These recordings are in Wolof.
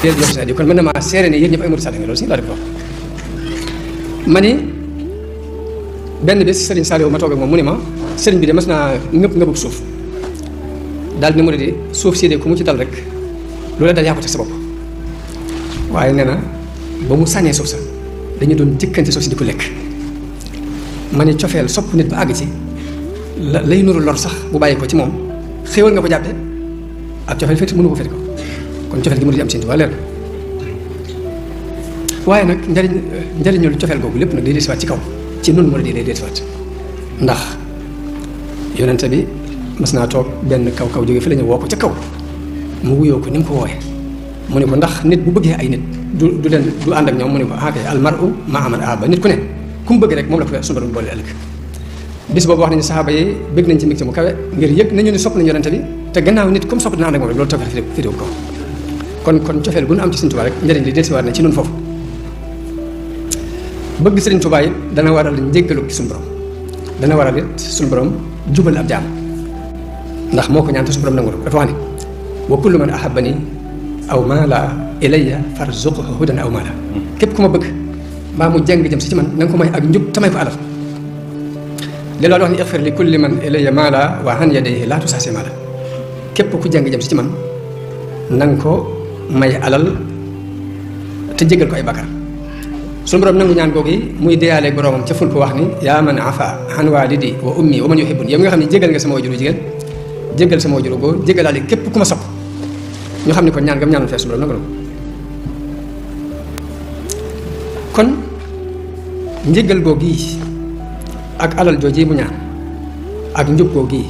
yéen jox sa di kon mën na maa seere ne yéen ñëpp ay murid sadiq loolu si laa def wax ma ni benn bés Serigne Saliou ma toog ak moom mu ne ma Serigne bi de mas naa ngëbug suuf daal ni mu di suuf si de ku mu ci dal rek loolu dal yaa ko teg sa bopp waaye nee na ba mu sànnee suuf sa dañu doon jëkkante suuf si di ko lekk ma ni cofeel sopp nit ba àgg ci lay nuru lor sax bu bàyyi ko ci moom xéewal nga ko jàppe ak cofeel féeti mënu ko féeti ko kon cofeel gi mu di am Sëriñ Tuubaa leer waaye nag njariñul cofeel googu lépp nag day desiwaat ci kaw ci nun mu di lay desiwaat ndax yonente bi mas naa toog benn kaw jóge fi la ñu woo ko ca kaw mu wuyoo ko ni mu ko wooye mu ne ko ndax nit bu bëggee ay nit du ànd ak ñoom mu ne ko kay al mar'u ma'a man ahabba nit ku ne ku mu bëgg rek moom la ko suñu borom boole ëllëg bis boobu wax nañu saxaaba yi bëgg nañ ci mbégte mu kawe ngir yëg nañu ni sopp nañu yonente bi te gannaaw nit comme sopp dina ànd ak moom rek loolu toog fidiwu ko kon cofeel gu nu am ci Sëriñ Tuubaa rek njëriñ li dellusiwaat na ci nun foofu bëgg Sëriñ Tuubaa it dana waral njéggalu ci suñu borom dana waral it suñu borom jubal ab jaam ndax moo ko ñaan te suñu borom nangu dafa wax ni wa kullu man ahabbani aw maala ilayya farzuqhu hudan aw maala képp ku ma bëgg mbaa mu jàng jëm si ci man na nga ko may ak njub tamay ko alal li loolu wax ni ixfir li kulli man ilayya maala wa an yadayhi laa tusaasi maala képp ku jàng jëm si ci man na nga ko may alal te jégal ko ay bakkaar suñu borom nangu ñaan googu yi muy deyaaleeg boromam ca ful ko wax ni yaa man afa an walidi wa ummi wa man yuhibbun yow nga xam ne jégal nga sama wajuru jigéen jégal sama wajuru góor jégalaale képp ku ma sopp ñu xam ne kon ñaan ngam ñaanoon fee suñu borom nangu na kon njégal googu yi ak alal jooji mu ñaan ak njub googu yi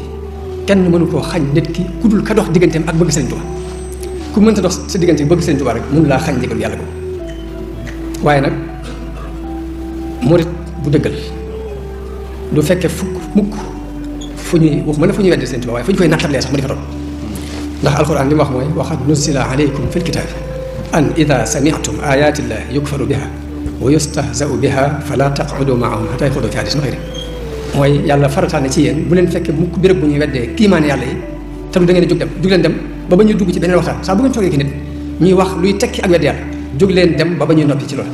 kenn mënu koo xañ nit ki ku dul ka dox digganteem ak bëgg Sëriñ Tuubaa ku mënta dox sa diggante bëgg Sëriñ Tuubaa rek mënu laa xañ njégalu yàlla ko waaye nag murit bu dëggal du fekke mukk fu ñuy waxuma la fu ñuy weddi Sëriñ Tuubaa waaye fu ñu koy nattablee sax mu di fa toll ndax alxuraan li mu wax mooy waxad nuzila alaykum fil kitaabi an ida sami'tum ayatillahi yukfaru biha wa yustahza'u biha fala taq'udu ma'ahum hatta yaxuudu fi hadiisin ghayrihi mooy yàlla farataal na ci yéen bu leen fekkee mukk béréb bu ñuy weddee kiimaane yàlla yi te du da ngeen jug leen dem ba ñuy dugg ci beneen waxtaan saa bu ngeen toogee ki nit ñuy wax luy tekki ak wedd yàlla jóg leen dem ba ñuy noppi ci loolu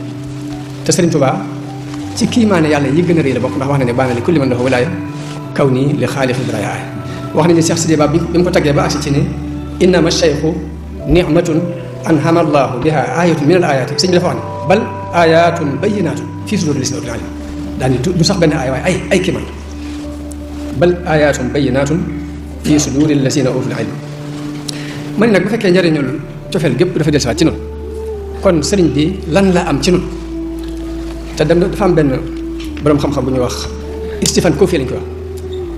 te Sëriñ Tuubaa ci kiimaane yàlla yi gën a rëy la bokk ndax wax na ne baana li kulli man lahu wilaaya kaw nii li xaalixi biraaya aaya wax nañu Cheikh Sidiya Ba bi mu ko taggee ba agsi ci ne innama cheikhu nicmatun anhama allahu biha ayatun min al ayati sëñ bi dafa wax ne bal ayatun bayinatun fii suduri lisina utul alim daal ni du sax benn aaya waaye ay kiiman bal ayatun bayinatun fii suduri lisina utul alim man nag bu fekkee njëriñul cofeel gépp dafa dellusiwaat ci noonu kon sëriñ bi lan la am ci noonu te dem dafa am benn boroom xam-xam bu ñuy wax Stephen Covey lañ ko wax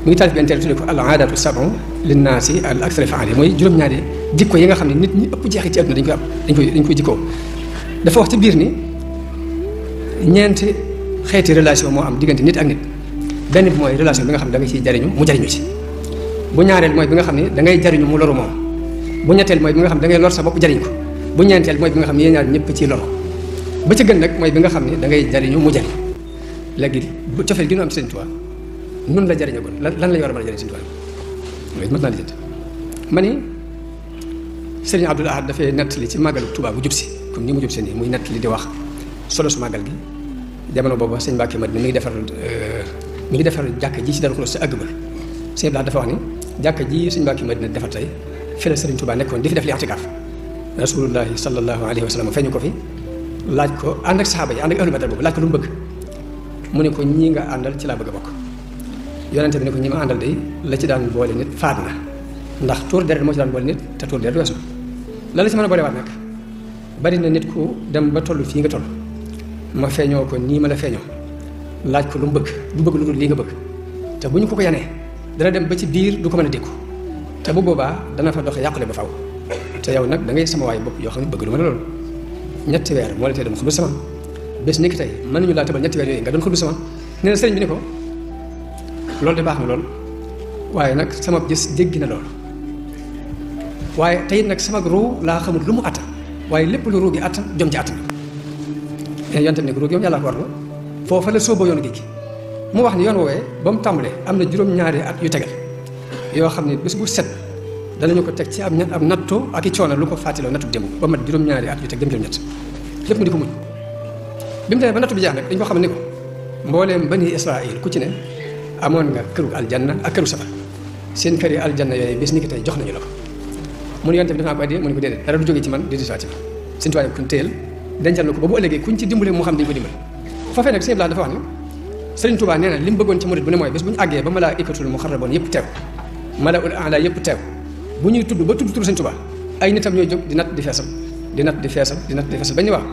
mu ngi taalif benn téere tuddee ko al aadatu sab'u linnaasi al akthari fa'aaliya mooy juróom-ñaari jikko yi nga xam ne nit ñi ëpp jeexit ci àdduna dañ koy jikkoo dafa wax ci biir ni ñeenti xeeti relation moo am diggante nit ak nit benn bi mooy relation bi nga xam ne da nga ciy jariñu mu jariñu ci bu ñaareel mooy bi nga xam ne da ngay jariñu mu loru moom bu ñetteel mooy bi nga xam ne da ngay lor sa bopp jariñ ko bu ñeenteel mooy bi nga xam ne yéen ñaar ñëpp ciy loru ba ca gën nag mooy bi nga xam ne da ngay jariñu mu jariñ léegi bu cofeel gi ñu am Sëriñ Tuubaa nun la jariñoo kon lan la ñu war a mën a jariñ Sëriñ Tuubaa loolu mat naa lijjanti ma ni Sëriñ Abdul Ahad dafay nettali ci màggalu Tuubaa bu jub si comme ni mu jub si nii muy nettali di wax solo su màggal gi jamono boobu sëñ Mbàkke Madina mi ngi defar jàkk ji ci Daaru Xudoos sa àgg ba sëñ Abdul Ahad dafa wax ni jàkk ji sëñ Mbàkke Madina defar tey fi la Sëriñ Tuubaa nekkoon di fi def li i'tikaaf rasulullahi sallallahu alayhi wa sallam feeñu ko fi laaj ko ànd ak saxaaba yi ànd ak ahlu badar boobu laaj ko lu mu bëgg mu ne ko ñii nga àndal ci laa bëgg a bokk yonente bi ne ko ñi ma àndal day la ci daan boole nit faat na ndax tuur deret moo ci daan boole nit te tuur deret weesu la ci mën a boole waat nag bari na nit ku dem ba toll fii nga toll ma feeñoo ko nii ma la feeñoo laaj ko lu mu bëgg du bëgg lu dul lii nga bëgg te bu ñu ko yanee dana dem ba ci biir du ko mën a dékku te bu boobaa dana fa doxe yàqule ba faw te yow nag da ngay sama waay bopp yoo xam ne bëgg du ma la loolu ñetti weer moo la tee dem xuddu sama bés ni ki tey mën nañu laa tëbal ñetti weer yooyu nga doon xuddu sama nee na sëriñ bi ni ko loolu de baax na lool waaye nag sama gis jéggi na loolu waaye tey nag sama ruu laa xamul lu mu attan waaye lépp lu ruu gi attan jom ci attan yonte ne ko ruu gi moom yàlla ko war na foofa la sóoboo yoonu géej gi mu wax ni yoon woowee ba mu tàmbalee am na juróom-ñaari at yu tegal yoo xam ne bés bu set danañu ko teg ci ab natto ak i coono lu ko fàttiloo nattu démb ba mat juróom-ñaari at yu teg dem juróom-ñett lépp mu di ko muñ bi mu demee ba nattu bi jeex nag dañ ko xam ne ko mbooleem bani Israël ku ci ne amoon nga këru aljanna ak këru safara seen kër yi aljanna yooyu bis ni ki tey jox nañu la ko mu ne yonte bi def naa ko addiyee mu ne ko déedéet dara du jógee ci man di disuwaat ci man seen tubaab kon téyel dencal na ko ba bu ëllëgee kuñ ci dimbale moo xam dañu ko dimbale foofee nag sëñ Blanc dafa wax ne Sëriñ Tuubaa nee na li mu bëggoon ci murid bu ne mooy bés bu ñu àggee ba malaa'ikatul muqarraboon yëpp teew malaa'ul a'laa yëpp teew bu ñuy tudd ba tudd Sëriñ Tuubaa ay nitam ñooy jóg di natt di feesal di natt di feesal di natt di feesal ba ñu wax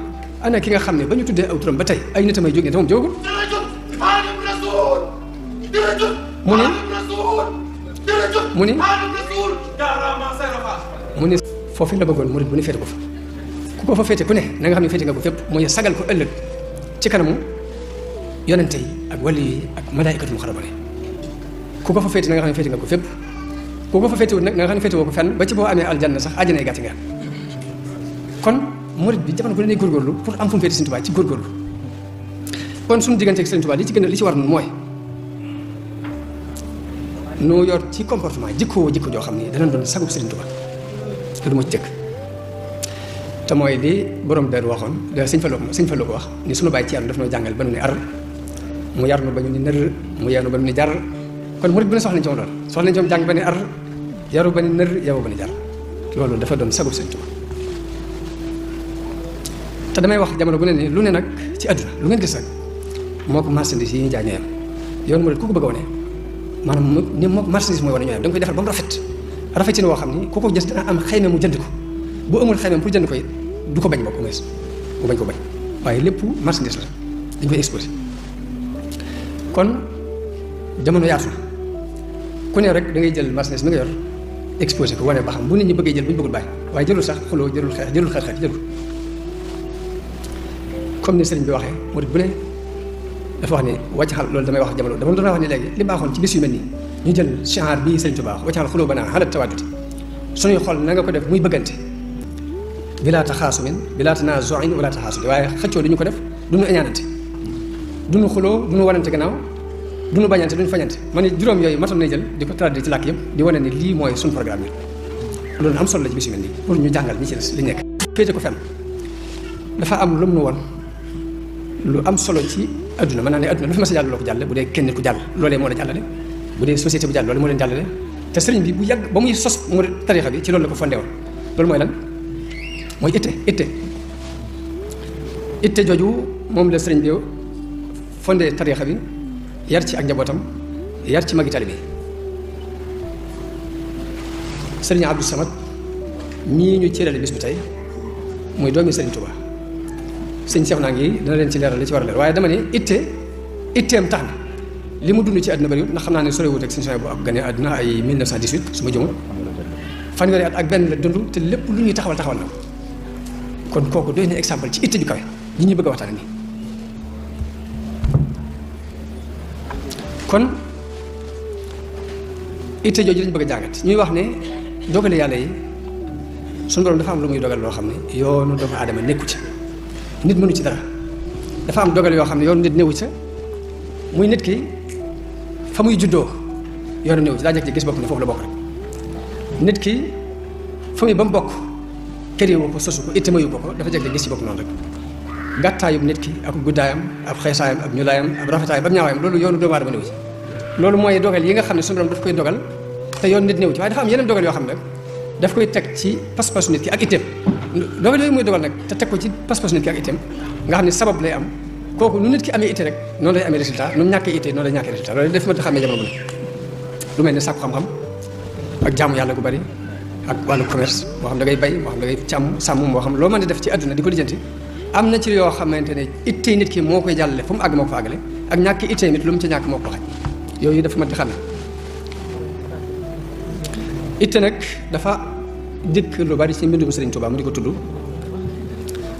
ana ki nga xam ne ba ñu tuddee aw turam ba tey ay nitam ay jóg ne te moom jógul mu ni foofu la bëggoon murid bu ne féete ko fa ku ko fa féete ku ne na nga xam ne féete nga ko fépp mooy sagal ko ëllëg ci kanamu yonente yi ak wali yi ak malaayikatu muqarraboon ku ko fa féete na nga xam ne féete nga ko fépp ku ko fa féetewut nag na nga xam ne féete woo ko fenn ba ci boo amee aljanna sax àjjana gàtti nga kon murid bi jamono bu ne góorgóorlu pour am fu mu féete Sëriñ Tuubaa ci góorgóorlu kon suñu diggante ak Sëriñ Tuubaa li ci war nun mooy noo yor ci comportement jikko joo xam ni danañ doon sagub Sëriñ Tuubaa te du ma ci jëkk te mooy li borom der waxoon da sëñ Fallu ko wax ni suñu bàyyi ci yàlla daf noo jàngal ba nu ni ar mu yar nu ba ñu ni nër mu yeenu ba nu ni jar kon murid bu ne soxla nañ ci moom loolu soxla nañ ci moom jàng ba ni ar yaru ba ni nër yaru ba ni jar loolu dafa doon sagub Sëriñ Tuubaa te damay wax jamono bu ne ni lu ne nag ci àdduna lu ngeen gis rek moo ko marchandise yi ñu jaay ñooyam yoon murid ku ko bëgg a wane maanaam ni moo marchandise mooy wane ñooyam da nga koy defar ba mu rafet woo xam ni ku ko gis dana am xëy na mu jënd ko bu amul xëy na pour jënd ko it du ko bañ bokk mu bañ ko bañ waaye lépp marchandise la dañ koy exposé kon jamono yaatu na ku ne rek da ngay jël marchandise mi nga yor exposé ko wane ba xam bu nit ñi bëggee jël bu ñu bëggul bàyyi waaye jëlul sax xuloo jëlul xeex jëlul comme ni sëriñ bi waxee murid bu ne dafa wax ni wàcc xal loolu damay wax jamono dama doon wax ni léegi li baaxoon ci bis yu mel nii ñu jël shi'ar bii sëriñ Tuubaa wàcc xal xuloo ba naa xalat tawaadudi suñuy xol na nga ko def muy bëggante bilaa taxaasumin bilaa tanaazuin wala taxaasudi waaye xëccoo duñu ko def duñu añaanante duñu xuloo duñu wanante gannaaw duñu bañante duñu fañante ma ne juróom yooyu matoon nay jël di ko traduire ci làkk yëpp di wane ni lii mooy suñu programme bi loolu am solo la ci bis yu mel nii pour ñu jàngal ñi ci des li nekk féete ko fenn dafa am lu mu nu woon lu am solo ci adduna mën naa ne adduna lu fi mas a jàll loo ko jàlle bu dee kenn nit ku jàll loolee moo la jàllale bu dee société bu jàll loolu moo leen jàllale te sëriñ bi bu yàgg ba muy sos mu tarixa bi ci loolu la ko fondé woon loolu mooy lan mooy itte jooju moom la sëriñ bi fondé tarixa bi yar ci ak njabootam yar ci magi taalibe bi sëriñ Abdou Samad ñii ñu cërale bis bi tey muy doomi sëriñ Touba sëñ Cheikh naa ngi dana leen ci leeral li ci war a leer waaye dama ne itteem tax na li mu dund ci àdduna bëriwut ndax xam naa ne sorewut ak sëñ Cheikh bu ab gane àdduna ay 1918 su ma jëmul fanweeri at ak benn la dund te lépp lu ñuy taxawal na ko kon kooku doy na exemple ci itte ju kawe ñi ñu bëgg a waxtaan nii kon itte jooju lañu bëgg a jàngat ñuy wax ne dogale yàlla yi suñu borom dafa am lu muy dogal loo xam ne yoonu doomu aadama nekku ci nit mënu ci dara dafa am dogal yoo xam ne yoonu nit newu ca muy nit ki fa muy juddoo yoonu newu ci daa jekk ci gis bopp ne foofu la bokk rek nit ki fa muy ba mu bokk kër yi ko sosu ko itte mayu ko dafa jekk gis ci bopp noonu rek gàttaayub nit ki ak guddaayam ab xeesaayam ab ñulaayam ab rafetaayam ab ñaawaayam loolu yoonu doomu aadama newu ci loolu mooy dogal yi nga xam ne suñu borom daf koy dogal te yoon nit newu ci waaye dafa am yeneen dogal yoo xam ne rek daf koy teg ci pas-pasu nit ki ak itteem dogal yooyu muy dogal nag te teg ko ci pas-pasu nit ki ak itteem nga xam ne sabab lay am kooku nu nit ki amee itte rek noonu lay amee résultat nu mu ñàkkee itte noonu lay ñàkkee résultat loolu def ma di xamee jamono bu ne lu mel ne sàkku xam-xam ak jaamu yàlla gu bari ak wàllu commerce moo xam da ngay bay moo xam da ngay sàmm moo xam loo mën di def ci àdduna di ko lijjanti am na ci yoo xamante ne itte nit ki moo koy jàllale fu mu àgg moo ko fa àggale ak ñàkk itte nit lu mu ci ñàkk moo ko xaj yooyu dafa mat di xamee itte nag dafa dikk lu bari ci mbindum Sëriñ Tuubaa mu di ko tudd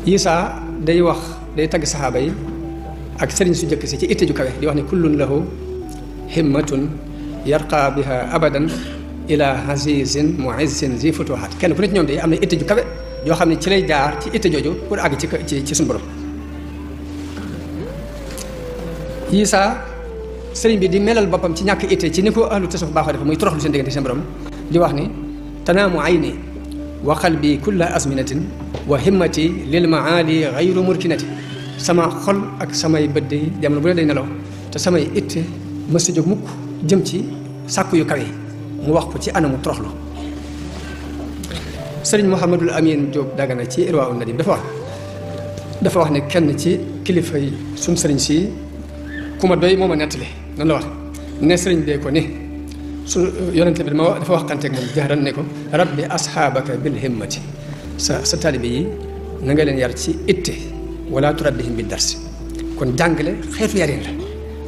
Isaa day wax day tagg saxaaba yi ak sëriñ su jëkk si ci itte ju kawe di wax ne kullun lahu himmatun yarqa biha abadan ila azizin muizzin zi futuhat kenn ku ne ci ñoom day am na itte ju kawe yoo xam ne ci lay jaar ci itte jooju pour àgg ci suñu borom Isaa sëriñ bi di melal boppam ci ñàkk itte ci ni ko ahlu tasawuf baaxoo def muy toroxlu seen diggante seen borom di wax ni tanaamu ayni wa qalbi kulla azminatin wa himmati lil maali gayru murkinati sama xol ak samay bët yi jamono bu ne day nelaw te samay itte mës a jóg mukk jëm ci sàkku yu kawe mu wax ko ci anamu toroxlu sëriñ Mouhamadul Amin Diop Dagana ci Irwaa un Nadim dafa wax ne kenn ci kilifa yi suñ sëriñ si ku ma doy moo ma nettali nan la wax ne sëriñ bee ko ni su yonente bi dafa waxanteeg moom jahran ne ko rabbi asxaabaka bil himmati sa taalibe yi na nga leen yar ci itte wala turabbihim bi darsi kon jàngale xeetu yarin la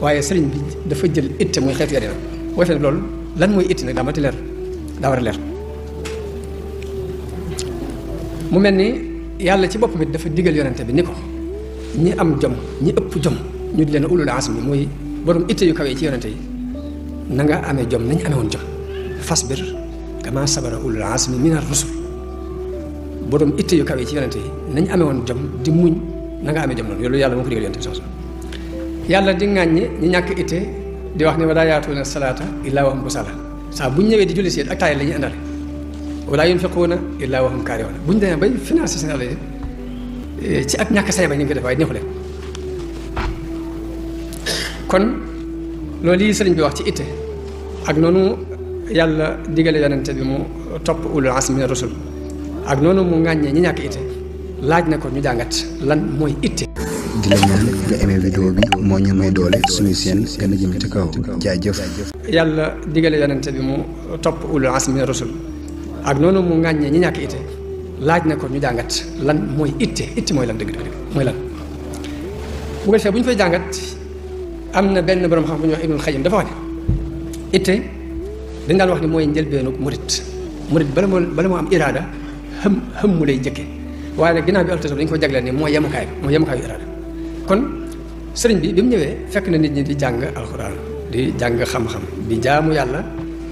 waaye sëriñ bi dafa jël itte muy xeetu yarin la boo fee loolu lan mooy itte nag daa mati leer daa war a leer mu mel ni yàlla ci boppam it dafa digal yonente bi ni ko ñi am jom ñi ëpp jom ñu di leen ulul azmi mooy borom itte yu kawee ci yonente yi na nga amee jom nañ amee woon jom fasbir kama sabara ulul azmi minar rusul borom itte yu kawee ci yonente yi nañ amee woon jom di muñ na nga amee jom noonu loolu yàlla moo ko digal yonente bi soos yàlla di ŋàññi ñi ñàkk itte di wax ne wala yaatuuna salaata illaa wa hum kusaala saa bu ñu ñëwee di julli si ak taay la ñuy àndale wala yunfiquuna illaa wa hum kaarihuun bu ñu demee bay financé seen àll ci ak ñàkk sañ ba ñu ngi ko def waaye neexu leen kon loolu yi sëriñ bi wax ci itte ak noonu yàlla digale yonente bi mu topp ulul azmi mina rusul ak noonu mu ŋàññee ñi ñàkk itte laaj na ko ñu jàngat lan mooy itte. di la ñaan nga aimé vidéo bi moo ñu may doole suñu seen gën a jëm ci kaw jaajëf. yàlla digale yonente bi mu topp ulul azmi mina rusul ak noonu mu ŋàññee ñi ñàkk itte laaj na ko ñu jàngat lan mooy itte mooy lan dëgg-dëgg mooy lan bu ko defee bu ñu fay jàngat am na benn borom xam bu ñuy wax Ibnul Xayyim dafa wax ne itte dañ daan wax ni mooy njëlbeenu murit bala moo am iraada xëm mu lay jëkke waaye nag ginnaaw bi altasawuf dañu ko jagleel ni mooy yemukaayu iraada kon sëriñ bi mu ñëwee fekk na nit ñi di jàng alxuraan di jàng xam-xam di jaamu yàlla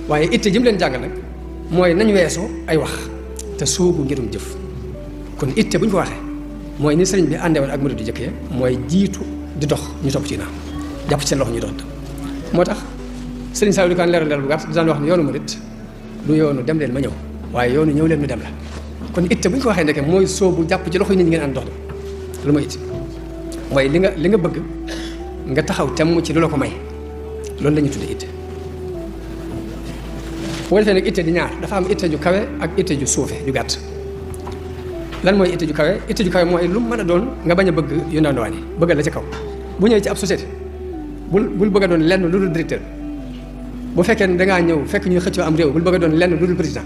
waaye itte ji mu leen jàng nag mooy nañ weesoo ay wax te soobu ngirum jëf kon itte bu ñu ko waxee mooy ni sëriñ bi àndewoon ak murit di jëkkee mooy jiitu di dox ñu topp ci naam jàpp ci seen loxo ñu doon moo tax sëriñ Saliou di ko leeral bu gàtt daan wax ne yoonu murit du yoonu dem leen ma ñëw waaye yoonu ñëw leen ñu dem la kon itte bu ñu ko waxee ndeke mooy soobu jàpp ci loxo yi nit ñi ngeen ànd dox dem lu mooy itte mooy li nga bëgg nga taxaw temm ci lu la ko may loolu la ñuy tuddee itte bu ko defee nag itte di ñaar dafa am itte ju kawe ak itte ju suufe ju gàtt lan mooy itte ju kawe mooy lu mën a doon nga bañ a bëgg yu ndaw ndawaan yi bëggal la ca kaw bu ñëwee ci ab société bul bëgg a doon lenn lu dul directeur bu fekkee ne dangaa ñëw fekk ñuy xëccoo am réew bul bëgg a doon lenn lu dul président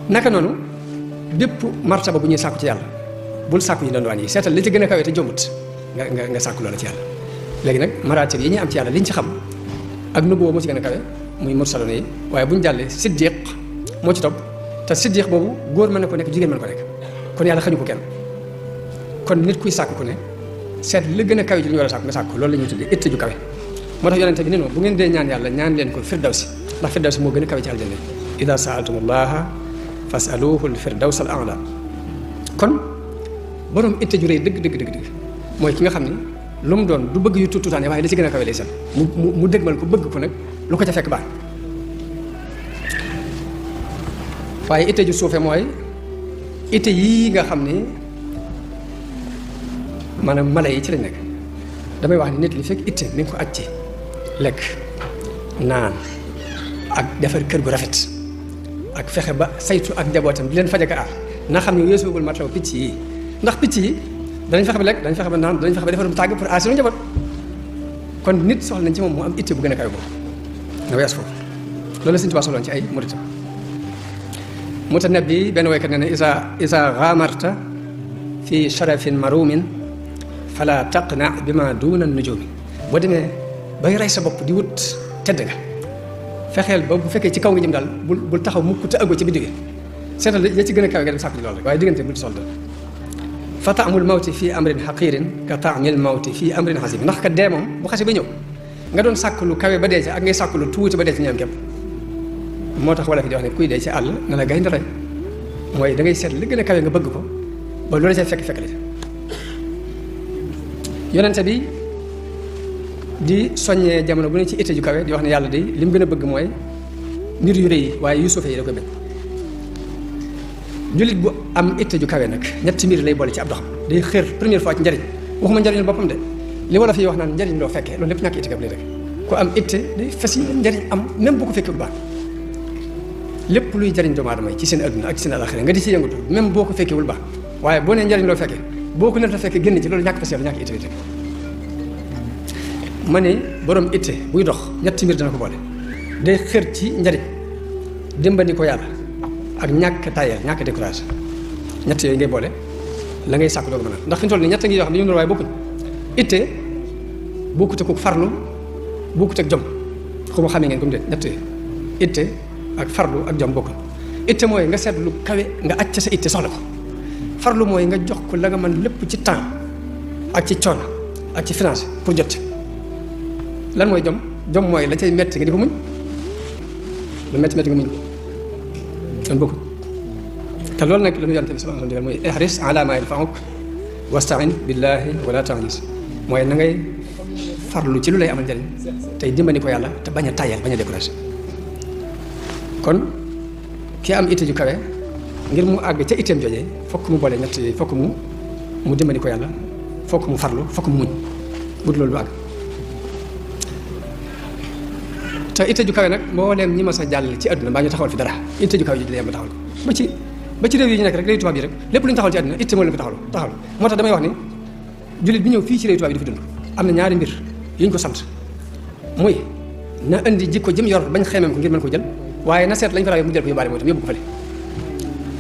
naka noonu bépp martaba bu ñuy sàkku ci yàlla bul sàkku ñu dandwaan yi seetal li ci gën a kawe te jombut nga sàkku loola ci yàlla léegi nag maratib yi ñuy am ci yàlla liñ ci xam ak nubuwa moo ci gën a kawe muy mursaloon yi waaye bu ñu jàllee siddiq moo ci topp te siddiq boobu góor mën na ko nekk jigéen mën ko nekk kon yàlla xañu ko kenn kon nit kuy sàkku ku ne seet li gën a kawe ci li ñu war a sàkku nga sàkku loolu la ñuy tuddee itte ju kawe moo tax yonente bi ne bu ngeen dee ñaan yàlla ñaan leen ko firdawsi ndax firdawsi moo gën a kawe ci aljanna ida saaltumullaha fasaluhu lfirdaws al a'la kon borom itte ju rëy dëgg mooy ki nga xam ne lu mu doon du bëgg yu tuutaane waaye li ci gën a kawe lay seet mu dëgmal ko bëgg ko nag lu ko ca fekk baax waaye itte ju suufe mooy itte yii nga xam ni maanaam mala yi ci lañ nekk damay wax ni nit li fekk itte mi ngi ko aj ci lekk naan ak defar kër gu rafet ak fexe ba saytu ak njabootam di leen fajaka aar na xam ne weesuwagul martaw picc yi ndax picc yi danañ fexe ba lekk danañ fexe ba naan danañ fexe ba defar mu tàgg pour aar seen njaboot kon nit soxla nañ ci moom mu am itte bu gën a kawe boobu nga wees foofu loolu la Sëñ Tuubaa soxloon ci ay muritam mutanabbi benn waykat nee na isa gaamarta fi sharafin marumin fala taqna bi ma duuna nujumi boo demee bay rey sa bopp di wut tedd nga fexeel ba bu fekkee ci kaw nga jëm daal bul taxaw mukk te ëggoo ci biddiw yi seetal ya ci gën a kawe nga dem sàkku ci loolu rek waaye diggante bul ci sol dara fa taamul mawti fii amrin xaqirin ka taamil mawti fii amrin xasim ndax ka dee moom bu xasee ba ñëw nga doon sàkk lu kawe ba dee ci ak ngay sàkk lu tuuti ba dee ci ñoom képp moo tax wala fi di wax ne kuy dee ci àll na la gaynde rey mooy da ngay seet li gën a kawe nga bëgg ko ba loolu ca fekk la yonente bi di soññee jamono bu ne ci itte ju kawe di wax ne yàlla di li mu gën a bëgg mooy mbir yu rëy yi waaye yu suufee yi da koy bëgg jullit bu am itte ju kawe nag ñetti mbir lay boole ci ab doxam day xër première fois ci njariñ waxuma njariñul boppam de li wala fi wax naan njariñ loo fekkee loolu lépp ñàkk itte gab lay rek ku am itte day fas yi njariñ am même bu ko fekkee bu baax lépp luy jariñ doomu aadama yi ci seen adduna ak ci seen alaxira nga di ci yëngatu même boo ko fekkee wul baax waaye boo nee njariñ loo fekkee boo ko neta fekkee génn ci loolu ñàkk fas yàlla ñàkk itte bi rek ma ne borom itte buy dox ñetti mbir dana ko boole day xër ci njariñ dimbali ko yàlla ak ñàkk tayal ñàkk découragé ñett yooyu ngay boole la ngay sàkk doog mën a ndax fi ñu toll nii ñett ngi yoo xam ne ñu waaye bokkuñ itte bokkut ak farlu bokkut ak jom xuma xamee ngeen comme de ñett yooyu itte ak farlu ak jom bokkul itte mooy nga seet lu kawe nga acc sa itte soxla ko farlu mooy nga jox ko la nga mën lépp ci temps ak ci coono ak ci finance pour jot lan mooy jom mooy la cay metti nga di ko muñ lu metti nga muñ kon bokkul te loolu nag la ñu yonent bi sallallahu alayhi wa sallam mooy ihris ala ma yanfa'uk wasta'in billahi wala ta'jis mooy na ngay farlu ci lu lay amal njariñ tey dimbali ko yàlla te bañ a tayal bañ a découragé kon ki am itte ju kawe ngir mu àgg ca itteem jojee fokk mu boole ñett yooyu fokk mu dimbali ko yàlla fokk mu farlu fokk mu muñ bu dul loolu du àgg te itte ju kawe nag mbooleem ñi ma sa jàll ci àdduna mbaa ñu taxawal fi dara itte ju kawe ji lay am ba taxawal ba ci réew yi ñu nekk rek réew tubaab yi rek lépp lu ñu taxawal ci àdduna itte moo leen ko taxawal moo tax damay wax ni jullit bi ñëw fii ci réew tubaab yi di fi dund am na ñaari mbir yu ñu ko sant muy na indi jikko jëm yor bañ xeemeem ko ngir mën ko jël waaye na seet lañ fa rawee mu jël ko yóbbaale mooy tam yóbbu ko fële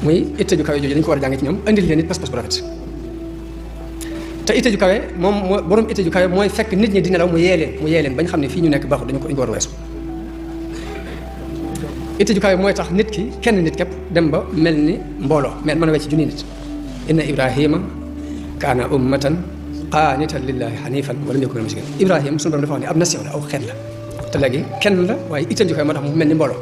muy itte ju kawe jooju dañ ko war a jànge ci ñoom indil leen it pas-pas bu rafet te itte ju kawe moom moo borom itte ju kawe mooy fekk nit ñi di nelaw mu yee leen bañ xam ne fii ñu nekk baaxul dañu ko war a weesu itte ju kawe mooy tax nit ki kenn nit képp dem ba mel ni mbooloo mën a wecc junni nit inna ibrahima kaana ummatan qaanitan lillahi hanifan wa lam yakun minal mushrikiin ibrahima suñu borom dafa wax ne ab nation la aw xeet la te léegi kenn la waaye itte ju kawe moo tax mu mel ni mbooloo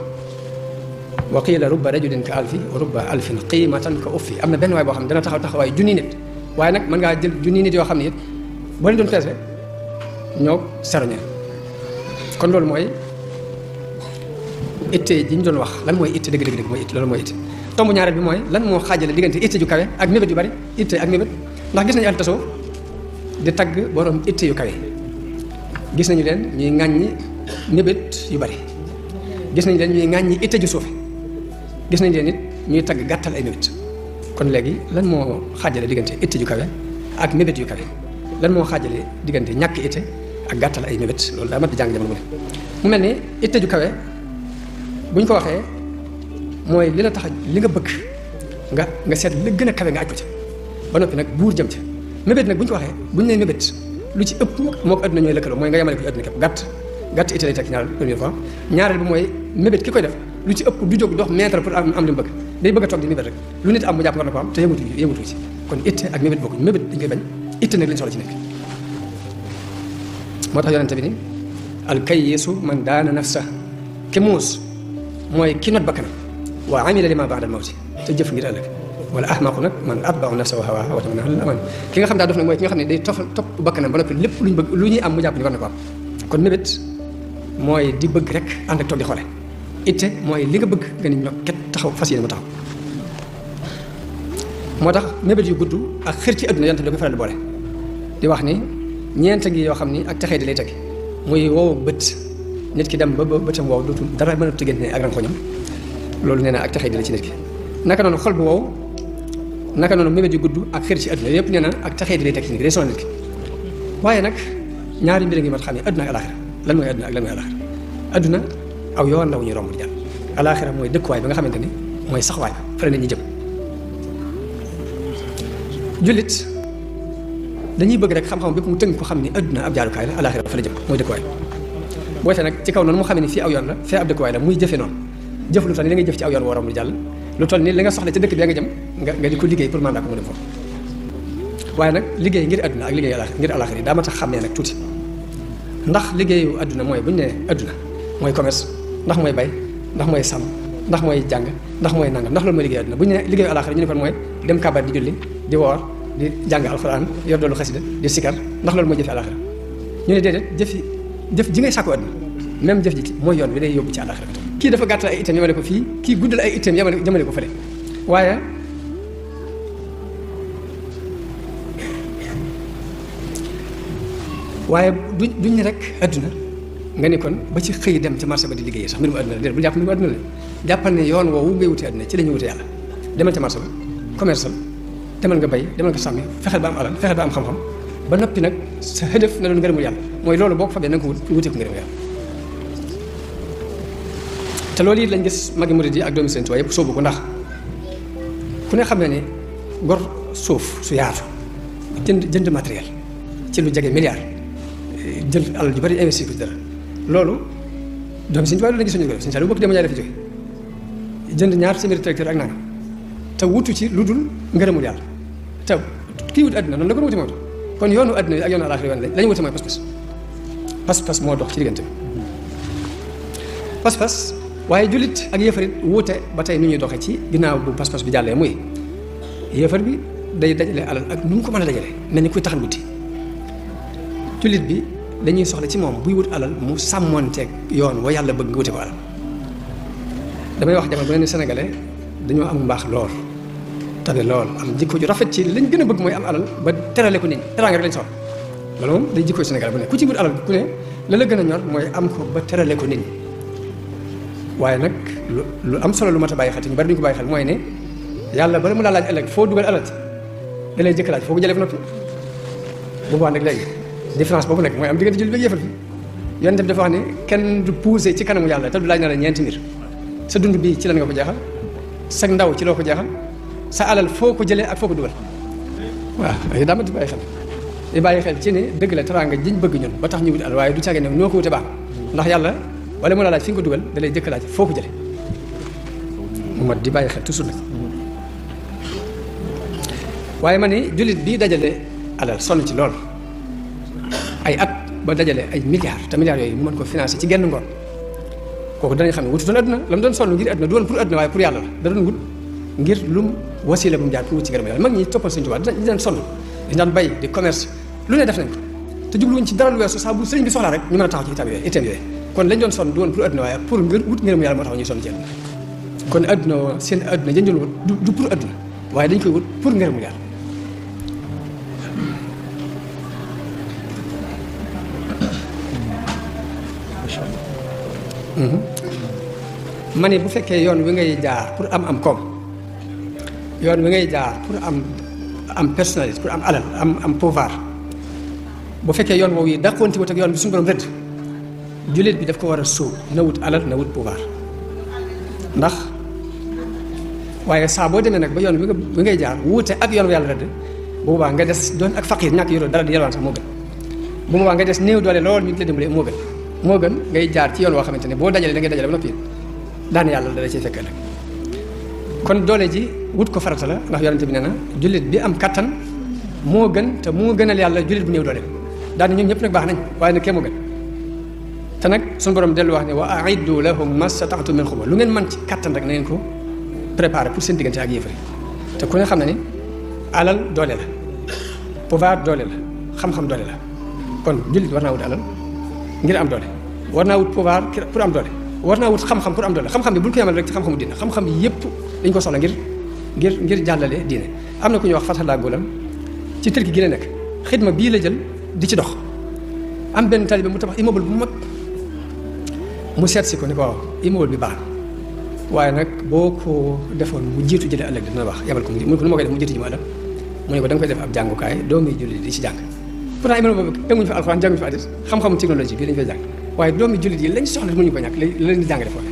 wa qiila rubba rajulin ka alfi wa rubba alfin qiimatan ka uffi am na benn waay boo xam ne dana taxawaay junni nit waaye nag mën ngaa jël junni nit yoo xam ne it boo leen doon peese ñoo seroñe kon loolu mooy itte ji ñu doon wax lan mooy itte dëgg mooy itte loolu mooy itte tomb ñaareel bi mooy lan moo xaajale diggante itte ju kawe ak mébét yu bari itte ak mébét ndax gis nañu ahlu tasawuf di tagg borom itte yu kawe gis nañu leen ñuy ŋàññi mébét yu bari gis nañu leen ñuy ŋàññi itte ju suufe gis nañu leen it ñuy tagg gàttal ay mébét kon léegi lan moo xaajale diggante itte ju kawe ak mébét yu kawe lan moo xaajale diggante ñàkk itte ak gàttal ay mébét loolu daa mat di jàng jamono bu ne mu mel ni itte ju kawe bu ñu ko waxee mooy li la tax li nga bëgg nga seet li gën a kawe nga aj ko ca ba noppi nag buur jëm ca mébét nag bu ñu ko waxee bu ñu nee mébét lu ci ëpp moo ko adduna ñooy lëkkaloo mooy nga yemale ko ci adduna képp gàtt itte lay tekki ñaareel première fois ñaareel bi mooy mébét ki koy def lu ci ëpp du jóg dox mètre pour am li mu bëgg day bëgg a toog di mébét rek lu nit am mu jàpp nga na ko am te yëngatu ci kon itte ak mébét bokkuñ mébét dañ koy bañ itte nag lañ soxla ci nekk moo tax yonente bi ni al kayyisu man daana nafsa ki muus mooy ki not bakkanam wa amila lima ba'da al-mawti te jëf ngir ëllëg wala ahmaqu nag man atba'u nafsahu wa hawaaha wa tamanna ala al-aman ki nga xam daa def nag mooy ki nga xam ne day topp bakkanam ba noppi lépp luñ bëgg lu ñuy am mu jàpp ni war na ko am kon mébét mooy di bëgg rek ànd ak toog di xoole itte mooy li nga bëgg nga ni ñoo ket taxaw fas yéene mu taxaw moo tax mébét yu gudd ak xër ci adduna yonte bi da koy faral di boole di wax ni ñeent gi yoo xam ni ak texee di lay teg muy wow bët nit ki dem ba bëtam wow dootul dara mën a tëggante ak rankoñam loolu nee na ak texee di la ci nit ki naka noonu xol bu wow naka noonu mébét yu gudd ak xër ci adduna yëpp nee na ak texee di lay teg ci nit ki day sonal nit ki waaye nag ñaari mbir ngi mat xam ne adduna ak alaxira lan mooy adduna ak lan mooy alaxira adduna aw yoon la wu ñuy romb di jàll alaxira mooy dëkkuwaay bi nga xamante ni mooy saxwaay fa la nit ñi jëm jullit dañuy bëgg rek xam-xam bépp mu tënk ko xam ni adduna ab jaarukaay la alaxira fa la jëm mooy dëkkuwaay boo tee nag ci kaw noonu mu xam ne fii aw yoon la fee ab dëkkuwaay la muy jëfe noonu jëf lu toll ni li ngay jëf ci aw yoon woo romb di jàll lu toll ni li nga soxla ci dëkk bi nga jëm nga di ko liggéey pour mandat ko mu dem foofu waaye nag liggéey ngir adduna ak liggéey ngir alaxira yi daa ma tax xàmmee nag tuuti ndax liggéeyu adduna mooy bu ñu nee adduna mooy commerce ndax mooy bay ndax mooy sàmm ndax mooy jàng ndax mooy nangam ndax loolu mooy liggéeyu adduna bu ñu nee liggéeyu alaxira ñu ne kon mooy dem kabar di julli di woor di jàng alxuraan yor doolu xasida di sikar ndax loolu mooy jëfi alaxira ñu ne déedéet jëf ji ngay sàkku adduna même jëf ji mooy yoon bi day yóbbu ci alaxira kii dafa gàttal ay itam yemale ko fii kii guddal ay itam yemale ko fële waaye waaye duñ rek adduna nga ni kon ba ci xëy dem ci marché ba di liggéeyee sax mbirum adduna la bu jàpp mbirum adduna la jàppal ne yoon woowu ngay wute adduna ci la ñuy wute yàlla demal ca marché ba commercial demal nga bay demal nga sàmmi fexeel ba am alal fexeel ba am xam-xam ba noppi nag sa hëdëf na doon ngërëmul yàlla mooy loolu boo ko fabee na nga ko wutee ko ngërëmul yàlla te loolu it lañ gis magi murid yi ak doomi Sëriñ Tuubaa yëpp soobu ko ndax ku ne xam ne ne gor suuf su yaatu jënd matériel ci lu jege milliard jël alal ju bari investir ko ci dara loolu doomi Sëriñ Tuubaa loolu la gisuñu ko def Sëriñ Saliou bokk dema jaay dafa jóge jënd ñaar téeméeri tracteur ak nangam te wutu ci lu dul ngërëmul yàlla te kii wut àdduna noonu la ko wuti moom kon yoonu àdduna bi ak yoonu àllaaxira yoon la ñu wuti mooy pas-pas moo dox ci diggante bi pas-pas waaye jullit ak yéefarit wuute ba tey nu ñuy doxee ci ginnaaw bu pas-pas bi jàllee muy yéefar bi day dajale alal ak nu mu ko mën a dajale mel ni kuy taxan guddi jullit bi dañuy soxla ci moom buy wut alal mu sàmmoonteeg yoon wa yàlla bëgg nga wute ko alal damay wax jamono bu ne ni sénégalais dañoo am mbaax lool tabe lool am jikko ju rafet ci lañ gën a bëgg mooy am alal ba terale ko nit ñi teraanga rek lañ soxla loolu moom day jikko sénégalais bu ne ku ci wut alal ku ne la la gën a ñor mooy am ko ba terale ko nit ñi waaye nag lu am solo lu mat a bàyyi xel te ñu bari duñu ko bàyyi xel mooy ne yàlla bala mu laa laaj ëllëg foo dugal alal da lay jëkk laaj foo ko jëlee fa noppi boobaa nag léegi différence boobu nag mooy am diggante jullit bi ak yéefar bi yonent bi dafa wax ne kenn du poussé ci kanamu yàlla te du laaj na la ñeenti mbir sa dund bii ci lan nga ko jeexal sa ndaw ci loo ko jeexal sa alal foo ko jëlee ak foo ko dugal waaw ay daa ma di bàyyi xel di bàyyi xel ci ne dëgg la teraanga jiñ bëgg ñun ba tax ñu wut alal waaye du caage ne noo ko wute baax ndax yàlla wala mu la laaj fi nga ko dugal da lay jëkk laaj foo ko jëlee mu mat di bàyyi xel toujours nag waaye ma ni jullit bii dajale alal sonn ci lool ay at ba dajale ay milliards te milliards yooyu mu mën ko financer ci genn ngoon kooku danañ xam ne wututoon adduna la mu doon sonn ngir adduna du woon pour adduna waaye pour yàlla la da doon wut ngir lum wasiila bu mu jaar pour wut ci gërëm yàlla mag ñi toppal Sëriñ Tuubaa di daan sonn di daan bay di commerce lu ne def nañ ko te jubluwuñ ci dara lu weesu saa bu sëriñ bi soxlaa rek ñu mën a taxaw ci itam yooyu kon lañ doon sonn du woon pour adduna waaye pour ngir wut ngërëm yàlla moo tax ñuy sonn ci adduna kon adduna seen adduna jën doon wut du pour adduna waaye dañ koy wut pour ngërëmu yàlla ma ne bu fekkee yoon wi ngay jaar pour am koom yoon wi ngay jaar pour am personnalité pour am alal am pouvoir bu fekkee yoon woowu yi dàqoonti wut ak yoon bi suñu borom rëdd jullit bi daf ko war a sóob na wut alal na wut pouvoir ndax waaye saa boo demee nag ba yoon wi ngay jaar wuute ak yoon wi yàlla rëdd bu boobaa nga des doon ak faqiir ñàkk yoroo dara di yalwaan sax moo gën bu boobaa nga des néew doole lool ñu di la dimbalee moo gën ngay jaar ci yoon woo xamante ne boo dajalee da ngay dajale ba noppi daan yàlla dala ciy fekk nag kon doole ji wut ko farata la ndax yonente bi nee na jullit bi am kattan moo gën te moo gënal yàlla jullit bu néew doole daan ñun ñëpp nag baax nañ waaye nag kee moo gën te nag suñu borom dellu wax ne wa a'iddu lahum mastata'tum min quwwa lu ngeen mën ci kattan rek na ngeen ko préparer pour seen diggante ak yéefar yi te ku ne xam na ni alal doole la pouvoir doole la xam-xam doole la kon jullit war naa wut alal ngir am doole war naa wut pouvoir pour am doole war naa wut xam-xam pour am doole xam-xam bi bul ko yamal rek ci xam-xamu diine xam-xam yépp dañ ko soxla ngir jàllale diine am na ku ñuy wax Fathalaa Gulam ci Turquie gi la nekk xidma bii la jël di ci dox am benn talibé mu tabax immeuble bu mag mu seet si ko ni ko waaw immeuble bi baax waaye nag boo ko defoon mu jiitu jëlee ëllëg dina wax yabal ko mu ne ko nu ma koy def mu jiitu ji ma ëllëg mu ne ko da nga koy def ab jàngukaay doomi jullit di ci jàng pourtant immeuble boobu teguñu fa alxuraan jànguñu fa hadis xam-xamu technologie bii dañu fay jàng waaye doomi jullit yi lañ soxla mënuñu ko ñàkk la leen di jàngale foofu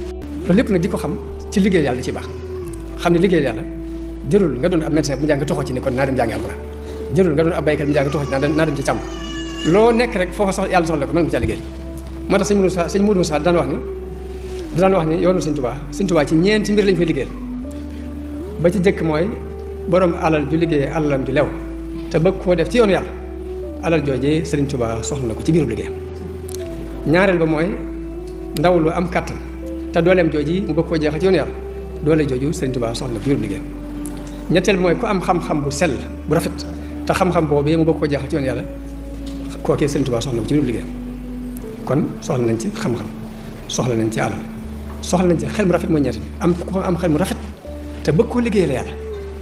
loolu lépp nag di ko xam ci liggéey yàlla da ciy baax xam ne liggéey yàlla jërul nga doon ab médecin bu jàng toxo ci ne kon naa dem jàngi alxuraan jërul nga doon ab baykat bu jàng toxo ci naa dem ci càmm loo nekk rek foofa sax yàlla soxla ko mën nga caa liggéey moo tax sëñ Moudou Moussa daan wax ni yoonu Sëñ Tuubaa ci ñeenti mbir lañ fay liggéeyal ba ci jëkk mooy borom alal ju liggéey alalam ju lew te bëgg koo def ci yoonu yàlla alal joojee Sëriñ Tuubaa soxla na ko ci biiru liggéeyam ñaareel ba mooy ndaw lu am kàttan te dooleem jooji mu bëgg koo jeexal ci yoonu yàlla doole jooju Sëriñ Tuubaa soxla na ko biiru liggéeyam ñetteel mooy ku am xam-xam bu sell bu rafet te xam-xam boobee mu bëgg koo jeexal ci yoonu yàlla kookee Sëriñ Tuubaa soxla na ko ci biiru liggéeyam kon soxla nañ ci xam-xam soxla nañ ci alal soxla nañ ci xel mu rafet mooy ñett am ko am xel mu rafet te bëgg koo liggéey la yàlla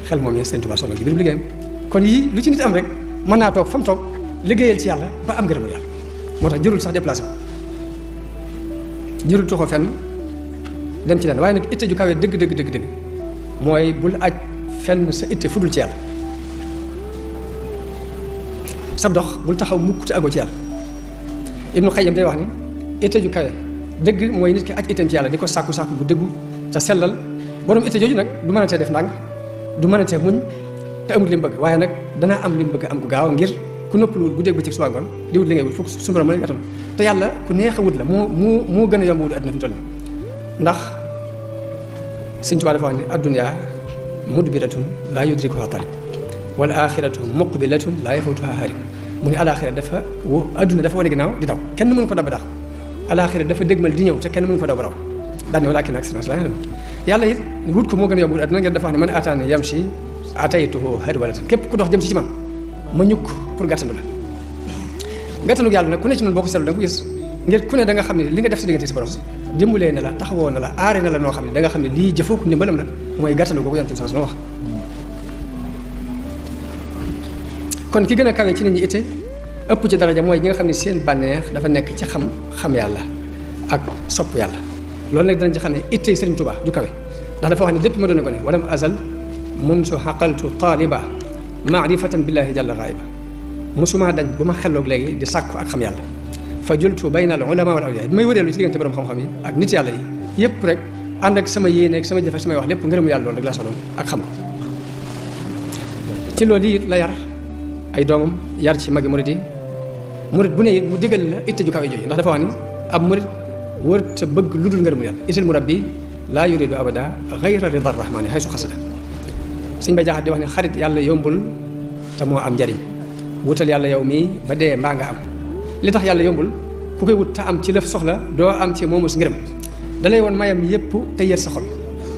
xel moom ñee Sëriñ Tuubaa soxla ci biiru liggéeyam kon yii lu ci nit am rek mën naa toog fa mu toog liggéeyal ci yàlla ba am ngërëmu yàlla moo tax jërul sax déplacé jërul toxoo fenn dem ci leen waaye nag itte ju kawe dëgg mooy bul aj fenn sa itte fudul ci yàlla sab dox bul taxaw mukk te àggoo ci yàlla Ibnu Xayyim day wax ni itte ju kawe dëgg mooy nit ki aj itteem ci yàlla di ko sàkku bu dëggu te sellal borom itte jooju nag du mën a tee def ndànk du mën a tee muñ te amul li mu bëgg waaye nag danaa am li mu bëgg am ko gaaw ngir ku noppaluwul bu dégg ba ci suba ngoon di wut li ngay wut fukk suñu borom mën a te yàlla ku neex a wut la moo gën a yomb wut àdduna fi toll ndax Sëñ Tuubaa dafa wax ne addunya mudbiratun laa yudrikuha talib wal axiratu muqbilatun laa yafutuha harib mu ne alaxira dafa adduna dafa wane ginnaaw di daw kenn mënu ko daba dax alaxira dafa dégmal di ñëw te kenn mënu ko daw ba raw daal ne walaakin aksara la yàlla it wut ko moo gën a yomb wut àdduna ngeen dafa wax ne man ataani yamshi ataytuhu harwalatan képp ku dox jëm si ci man ma ñukk pour gàttandu la gàttandu yàlla nag ku ne ci noonu boo ko seetlu da nga ko gis ngir ku ne da nga xam ne li nga def si diggante si borom dimbalee na la taxawoo na la aare na la noo xam ne da nga xam ne lii jëfoo ko ndimbalam la mooy gàttandu googu yonent bi sallallahu alayhi wasallam wax kon ki gën a kawe ci nit ñi itte ëpp ci daraja mooy ñi nga xam ne seen bànneex dafa nekk ci xam yàlla ak sopp yàlla loolu nag danañ ci xam ne itte Sëriñ Tuubaa ju kawe ndax dafa wax ne lépp ma doon ko ne walam azal munsu xaqaltu taaliba maarifatan billahi jalla ghaiba musuma dañ bu ma xelloog léegi di sàkku ak xam yàlla fa jultu bayna al ulama wal awliya may wëreelu ci diggante borom xam-xam yi ak nit yàlla yi yëpp rek ànd ak sama yéene ak sama jëfe samay wax lépp ngërëmu yàlla loolu rek laa soxla ak xam ci loolu it la yar ay doomam yar ci magi murid yi murid bu ne it mu digal la itte ju kawe jooju ndax dafa wax ni ab murid wër te bëgg lu dul ngërëmu yàlla itil murabbi laa yuridu abada ghayra rida rahmani haysu xasada Sëñ Bay Jaxate di wax ne xarit yàlla yombul te moo am njariñ wutal yàlla yow mii ba dee mbaa nga am li tax yàlla yombul ku koy wut te am ci lëf soxla doo am ci moomu si ngërëm dalay woon mayam yépp te yër sa xol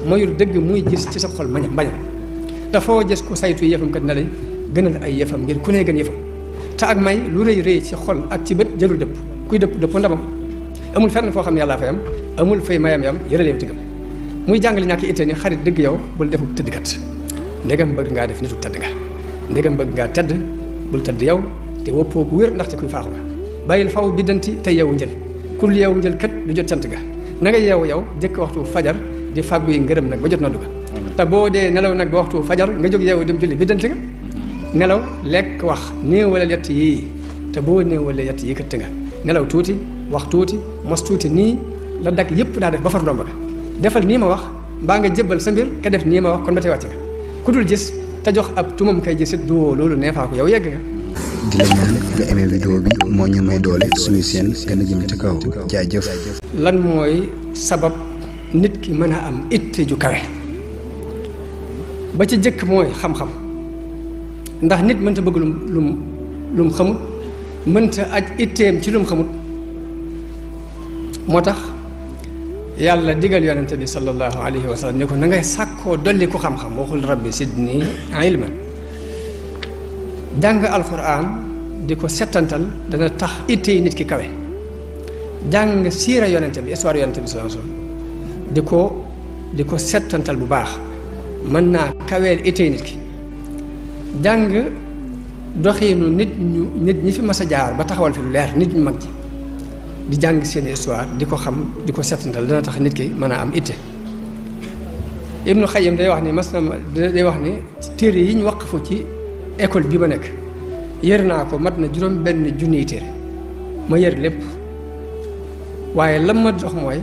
mooyul dëgg muy gis ci sa xol bañam te foo gis ku saytu yëfam kat na lay gënal ay yëfam ngir ku ne gën yëfam te ak may lu rëy ci xol ak ci bët jëlul dëpp kuy dëpp ndamam amul fenn foo xam ne yàllaa fay am amul fay mayam yam yëral yow tigam muy jàngale ñàkk itte ni xarit dëgg yow bul defu tëddkat ndegam bëgg ngaa def nitu tëdd nga ndegam bëgg ngaa tëdd bul tëdd yow te woppoo ku wér ndaxte kuy faaxu nga bàyyil faw biddanti te yeewu njël kul yeewu njël kat du jot cant ga na nga yeewu yow jëkk waxtu fajar di fàggu yi ngërëm nag ba jot noddu ga te boo dee nelaw nag ba waxtu fajar nga jóg yeewu dem julli biddanti nga nelaw lekk wax néewalal yett yii te boo néewalee yett yii kat nga nelaw tuuti wax tuuti mos tuuti nii la dag yëpp daa def ba far ndomb ga defal nii ma wax mbaa nga jébbal sa mbir ka def nii ma wax kon ba tey wàcc nga ku dul gis te jox ab tumam kay gisit duwoo loolu neefaa ko yow yegg nga di la ñaan nga aimé vidéo bi moo ñu may doole suñu seen gën a jëm ci kaw jaajëf. lan mooy sabab nit ki mën a am itte ju kawe ba ci jëkk mooy xam-xam ndax nit mënta bëgg lum xamut mënta aj itteem ci lum xamut moo tax yàlla digal yonente bi sallallahu alayhi wa sallam ni ko na ngay sàkkoo dolli ko xam-xam waxul rabbi sidni ilman jàng alquran di ko settantal dana tax itte yi nit ki kawe jàng siira yonente bi histoire yonente bi sallallahu alayhi wa sallam di ko settantal bu baax mën naa kaweel itte yi nit ki jàng doxiinu nit ñi fi mas a jaar ba taxawal fi lu leer nit ñu mag ji di jàng seen histoire di ko xam di ko settantal dana tax nit ki mën a am itte Ibnu Xayyim day wax ni day wax ni téere yi ñu waqfu ci école bi ma nekk yër naa ko mat na juróom benn junniy téere ma yër lépp waaye lam ma jox mooy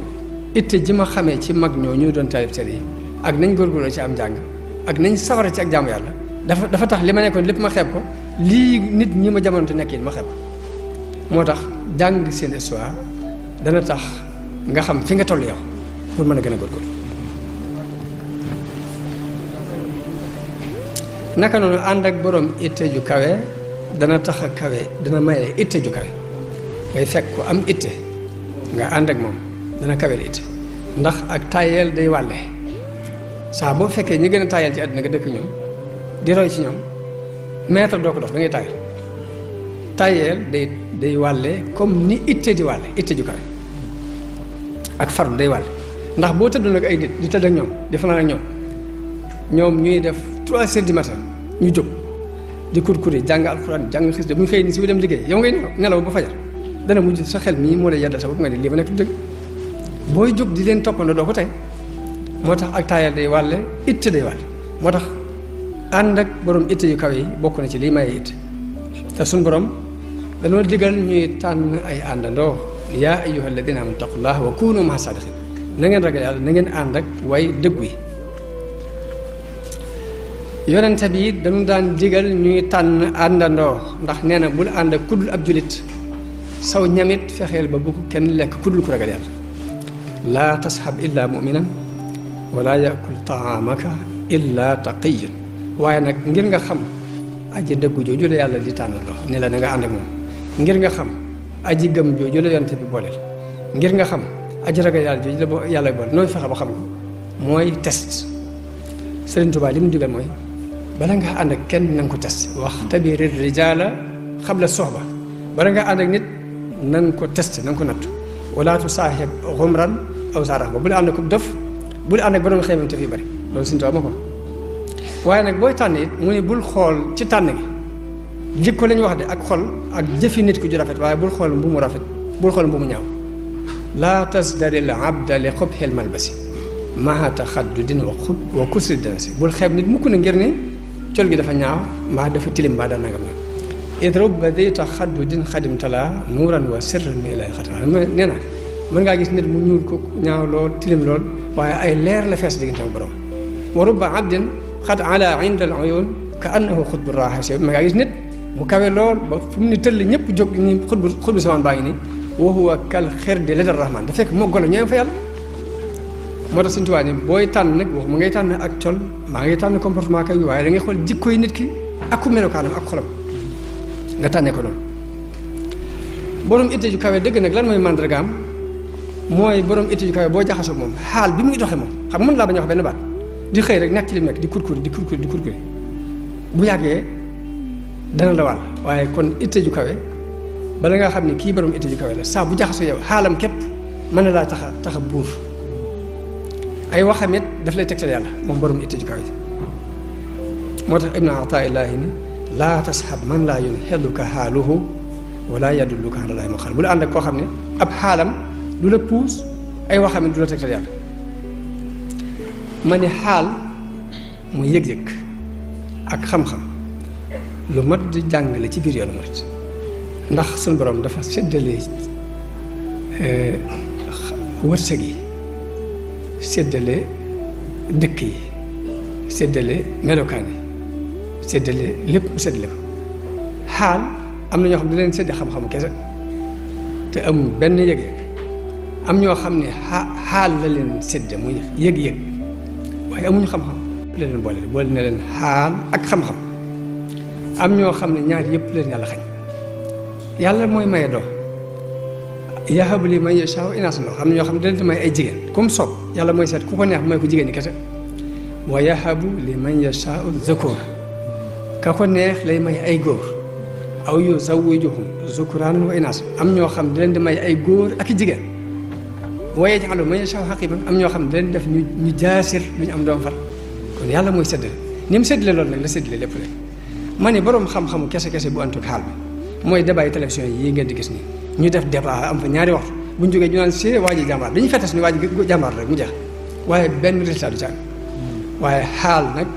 itte ji ma xamee ci mag ñoo ñu doon taalif téere yi ak nañ góorgóorloo ci am jàng ak nañ sawara ci ak jaamu yàlla dafa tax li ma nekkoon lépp ma xeeb ko lii nit ñi ma jamonte nekk yi ma xeeb ko moo tax jàng seen histoire dana tax nga xam fi nga toll yow pour mën a gën a góorgóorlu naka noonu ànd ak borom itte ju kawe dana tax a kawe dana maye itte ju kawe ngay fekk ko am itte nga ànd ak moom dana kaweel itte ndax ak tayeel day wàlle saa boo fekkee ñi gën a tayeel ci àddina nga dëkk ñoom di roy ci ñoom maître doo ko dox da ngay tayeel tayeel day wàlle comme ni itte di wàlle itte ju kawe ak farlu day wàlle ndax boo tëddoon ak ay nit di tëdd ak ñoom di fanaan ak ñoom ñuy def 3 heures du matin ñu jóg di kurkuri jàng alxuraan jàng xis de bu ñu xëy ni si bu dem liggéey yow ngay nelaw ba fajar dana mujj sa xel mii moo lay yeddal sa bopp nga ne lii ma nekk du dëgg booy jóg di leen toppandoo doo ko tey moo tax ak taayal day wàlle itte day wàlle moo tax ànd ak borom itte yu kawe yi bokk na ci lii maye itte te suñ borom dañoo digal ñuy tànn ay àndandoo yaa ayyuha alladina amanu taqullaha wa kunu maa sadiqin na ngeen ragal yàlla na ngeen ànd ak way dëggu yi yonente bi dañu daan digal ñuy tànn àndandoo ndax nee na bul ànd ak kuddul ab julit saw ñamit fexeel ba bu ko kenn lekk kuddul ku ragal yàlla laa tasxab illa muminan wala yakul taamaka illa taqiyun waaye nag ngir nga xam aji dëggu jooju la yàlla di tànnandoo ne la na nga ànd ak moom ngir nga xam aji gëm jooju la yonente bi booleel ngir nga xam aji ragal yàlla jooju la yàlla boole nooy fexe ba xam ko mooy test Sëriñ Tuubaa li mu digal mooy bala nga ànd ak kenn na nga ko test wax tabiri rijaala xabla soxba bala nga ànd ak nit na nga ko test na nga ko nattu wala tu saaxib xumran aw saarax ba bul ànd ak def bul ànd ak borom xeymante fi bari loolu Sëriñ Tuubaa ma ko waaye nag booy tànn it mu ne bul xool ci tànn gi jikko la ñu wax de ak xol ak jëfi nit ku ju rafet waaye bul xool mbu mu rafet bul xool mbu mu ñaaw laa tasdaril abda li xubxil malbasi maa taxaddudin wa kusri danasi bul xeeb nit mukk na ngir ne col gi dafa ñaaw mbaa dafa tilim mbaa daa nangam na id rubba di taxaddudin xadim tala nuuran wa sirran mi ilay xatala nee na mën ngaa gis nit mu ñuul ko ñaaw lool tilim lool waaye ay leer la fees diggante ak borom wa rubba abdin xad ala inda al uyun ka annahu xutbu raaxa mën ngaa gis nit mu kawe lool ba fu mu ni tëll ñëpp jóg ni xutbu samaan baa ngi nii wa huwa kal xirdi ladar rahman da fekk moo golo ñooy fa yàlla moo tax Sëriñ Tuubaa ni booy tànn nag waxuma ngay tànn ak col maa ngay tànn comportement kay waaye da ngay xool jikkoy nit ki ak ku melokaanam ak xolam nga tànnee ko noonu borom itte ju kawe dëgg nag lan mooy màndargaam mooy borom itte ju kawe boo jaxasoo moom xaal bi muy doxee moom xam mën laa bañ a wax benn baat di xëy rek nekk ci li mu nekk di kurkuri bu yàggee dana la wàll waaye kon itte ju kawe bala nga xam ne kii borom itte ju kawe la saa bu jaxasoo yow xaalam képp mën na laa taxa buur ay waxam it daf lay tegtal yàlla moom borom itte ju kawe moo tax ibnu ataillahi ni laa tasxab man laa yunxiduka xaaluhu wala yadulluka ala llaahi maqaal bu la ànd ak koo xam ne ab xaalam du la puus ay waxam it du la tegtal yàlla ma ne xaal mu yëg-yëg ak xam-xam lu mat di jàngale ci biir yoonu murit ndax suñu borom dafa séddale wërsëg yi séddale dëkk yi séddale melokaan yi séddale lépp mu séddale ko xaal am na ñoo xam ne leen sédde xam-xamu kese te amul benn yëg-yëg am ñoo xam ne xaal la leen sédde muy yëg-yëg waaye amuñu xam-xam la leen boole ne leen xaal ak xam-xam am ñoo xam ne ñaar yëpp leen yàlla xañ yàlla mooy maye doom yahabu liman yashaa'u inaasan am na ñoo xam ne daleen di may ay jigéen comme soob yàlla mooy seet ku ko neex mooy ko jigéen ñi kese wa yahabu liman yashaa'u zukuur ka ko neex lay may ay góor aw yuzawwijuhum zukraanan wa inaasan am ñoo xam ne daleen di may ay góor ak i jigéen wa yaj'alu man yashaa'u aqiiman am ñoo xam ne daleen def ñu jaasir lu ñu am doom far kon yàlla mooy séddale ni mu séddale loolu nag la séddale lépp rek ma ne boroom xam-xamu kese bu antuk xaal bi mooy débat yi télévision yi ngeen di gis nii ñu def débat am fa ñaari waxtu bu ñu jógee ñu naan see waa ji jàmbaar dañuy fettas ni waa ji jàmbaar rek mu jeex waaye benn résultat du ci am waaye xaal nag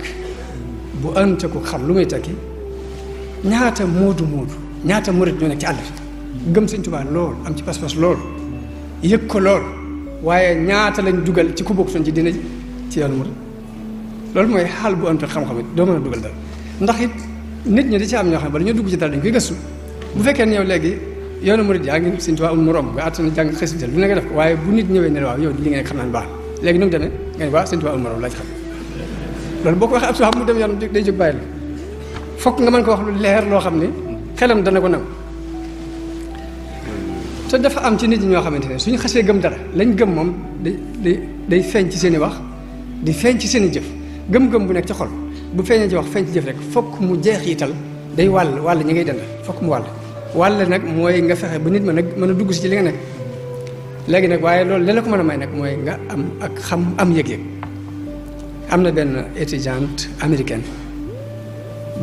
bu ante ko xam lu muy tekki ñaata moodu ñaata murit ñoo nekk ci àll bi gëm Sëñ Tuubaa lool am ci pas-pas lool yëg ko lool waaye ñaata lañ dugal ci ku bokk soon ci dina ci yoonu murit loolu mooy xaal bu ante xam-xam it doo mën a dugal dara ndax it nit ñi di ci am ñoo xam ne bala ñoo dugg ci dara dañ koy gëstu bu fekkee ne yow léegi yoonu murid yaa ngi Sëñ Tuubaa amul morom nga àttana jàng xasida lu ne nga def ko waaye bu nit ñëwee ne la waaw yow li nga nekk xam naa ne baax léegi nu mu demee nga ne waaw Sëñ Tuubaa amul morom laa ci xam loolu boo ko waxee ab soo xam mu dem yoon day jóg bàyyi la fokk nga mën ko wax lu leer loo xam ne xelam dana ko nangu te dafa am ci nit ñi ñoo xamante ne suñu xasee gëm dara lañ gëm moom day feeñ ci seen i wax di feeñ ci seen i jëf gëm-gëm bu nekk ci xol bu feeñee ci wax feeñ ci jëf rek fokk mu jeexital day wàll ñi ngay dendal fokk mu wàll nag mooy nga fexe ba nit mën a dugg si ci li nga nekk léegi nag waaye loolu li la ko mën a may nag mooy nga am ak xam am yëg-yëg am na benn étudiante américaine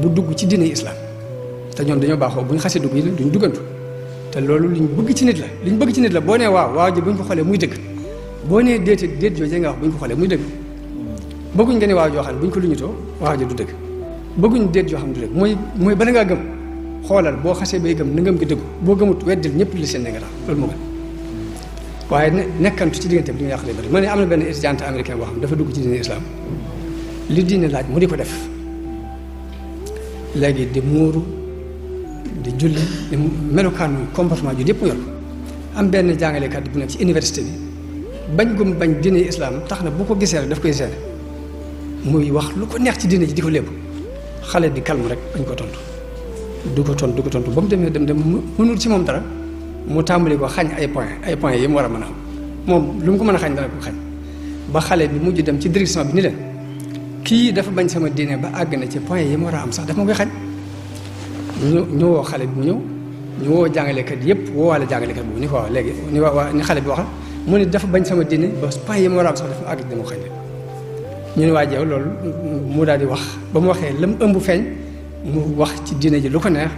bu dugg ci diine islam te ñoom dañoo baaxoo bu ñu xasee dugg yi duñ duggantu te loolu liñ bëgg ci nit la boo nee waaw ji bu ñu ko xoolee muy dëgg boo nee déet joojee nga wax bu ñu ko xoolee muy dëgg bëgguñ nga ne waaw joo xam ne bu ñu ko luñutoo waaw ji du dëgg bëgguñ déet joo xam ne du dëgg mooy bala ngaa gëm xoolal boo xasee bay gëm na ngëm gi dëggu boo gëmut weddil ñëpp li seen ne nga tax loolu moo gën waaye nekkantu ci diggante bi ñu yàq lay bëri ma ne am na benn étudiante américain boo xam dafa dugg ci diine islam li diine laaj mu di ko def léegi di muuru di julli di melokaanu comportement ju yëpp mu yor am benn jàngalekat bu nekk ci université bi bañ diine islam tax na bu ko gisee rek daf koy seene muy wax lu ko neex ci diine ji di ko lépp xale di calme rek bañ ko tontu du ko tontu ba mu demee dem mënul ci moom dara mu tàmbali ko xañ ay points yi mu war a mën a am moom lu mu ko mën a xañ dana ko xañ ba xale bi mujj dem ci direction bi ni leen kii dafa bañ sama diine ba àgg na ci points yi mu war a am sax dafa ma koy xañ ñu woo xale bi mu ñëw ñu woo jàngalekat yëpp woowaale jàngalekat boobu ni ko wax léegi ni xale bi waxal mu ne dafa bañ sama diine ba points yi mu war a am sax dafa ma àgg dama ko xañ ñu ne waa jeew loolu mu daal di wax ba mu waxee lam ëmb feeñ mu wax ci diine ji lu ko neex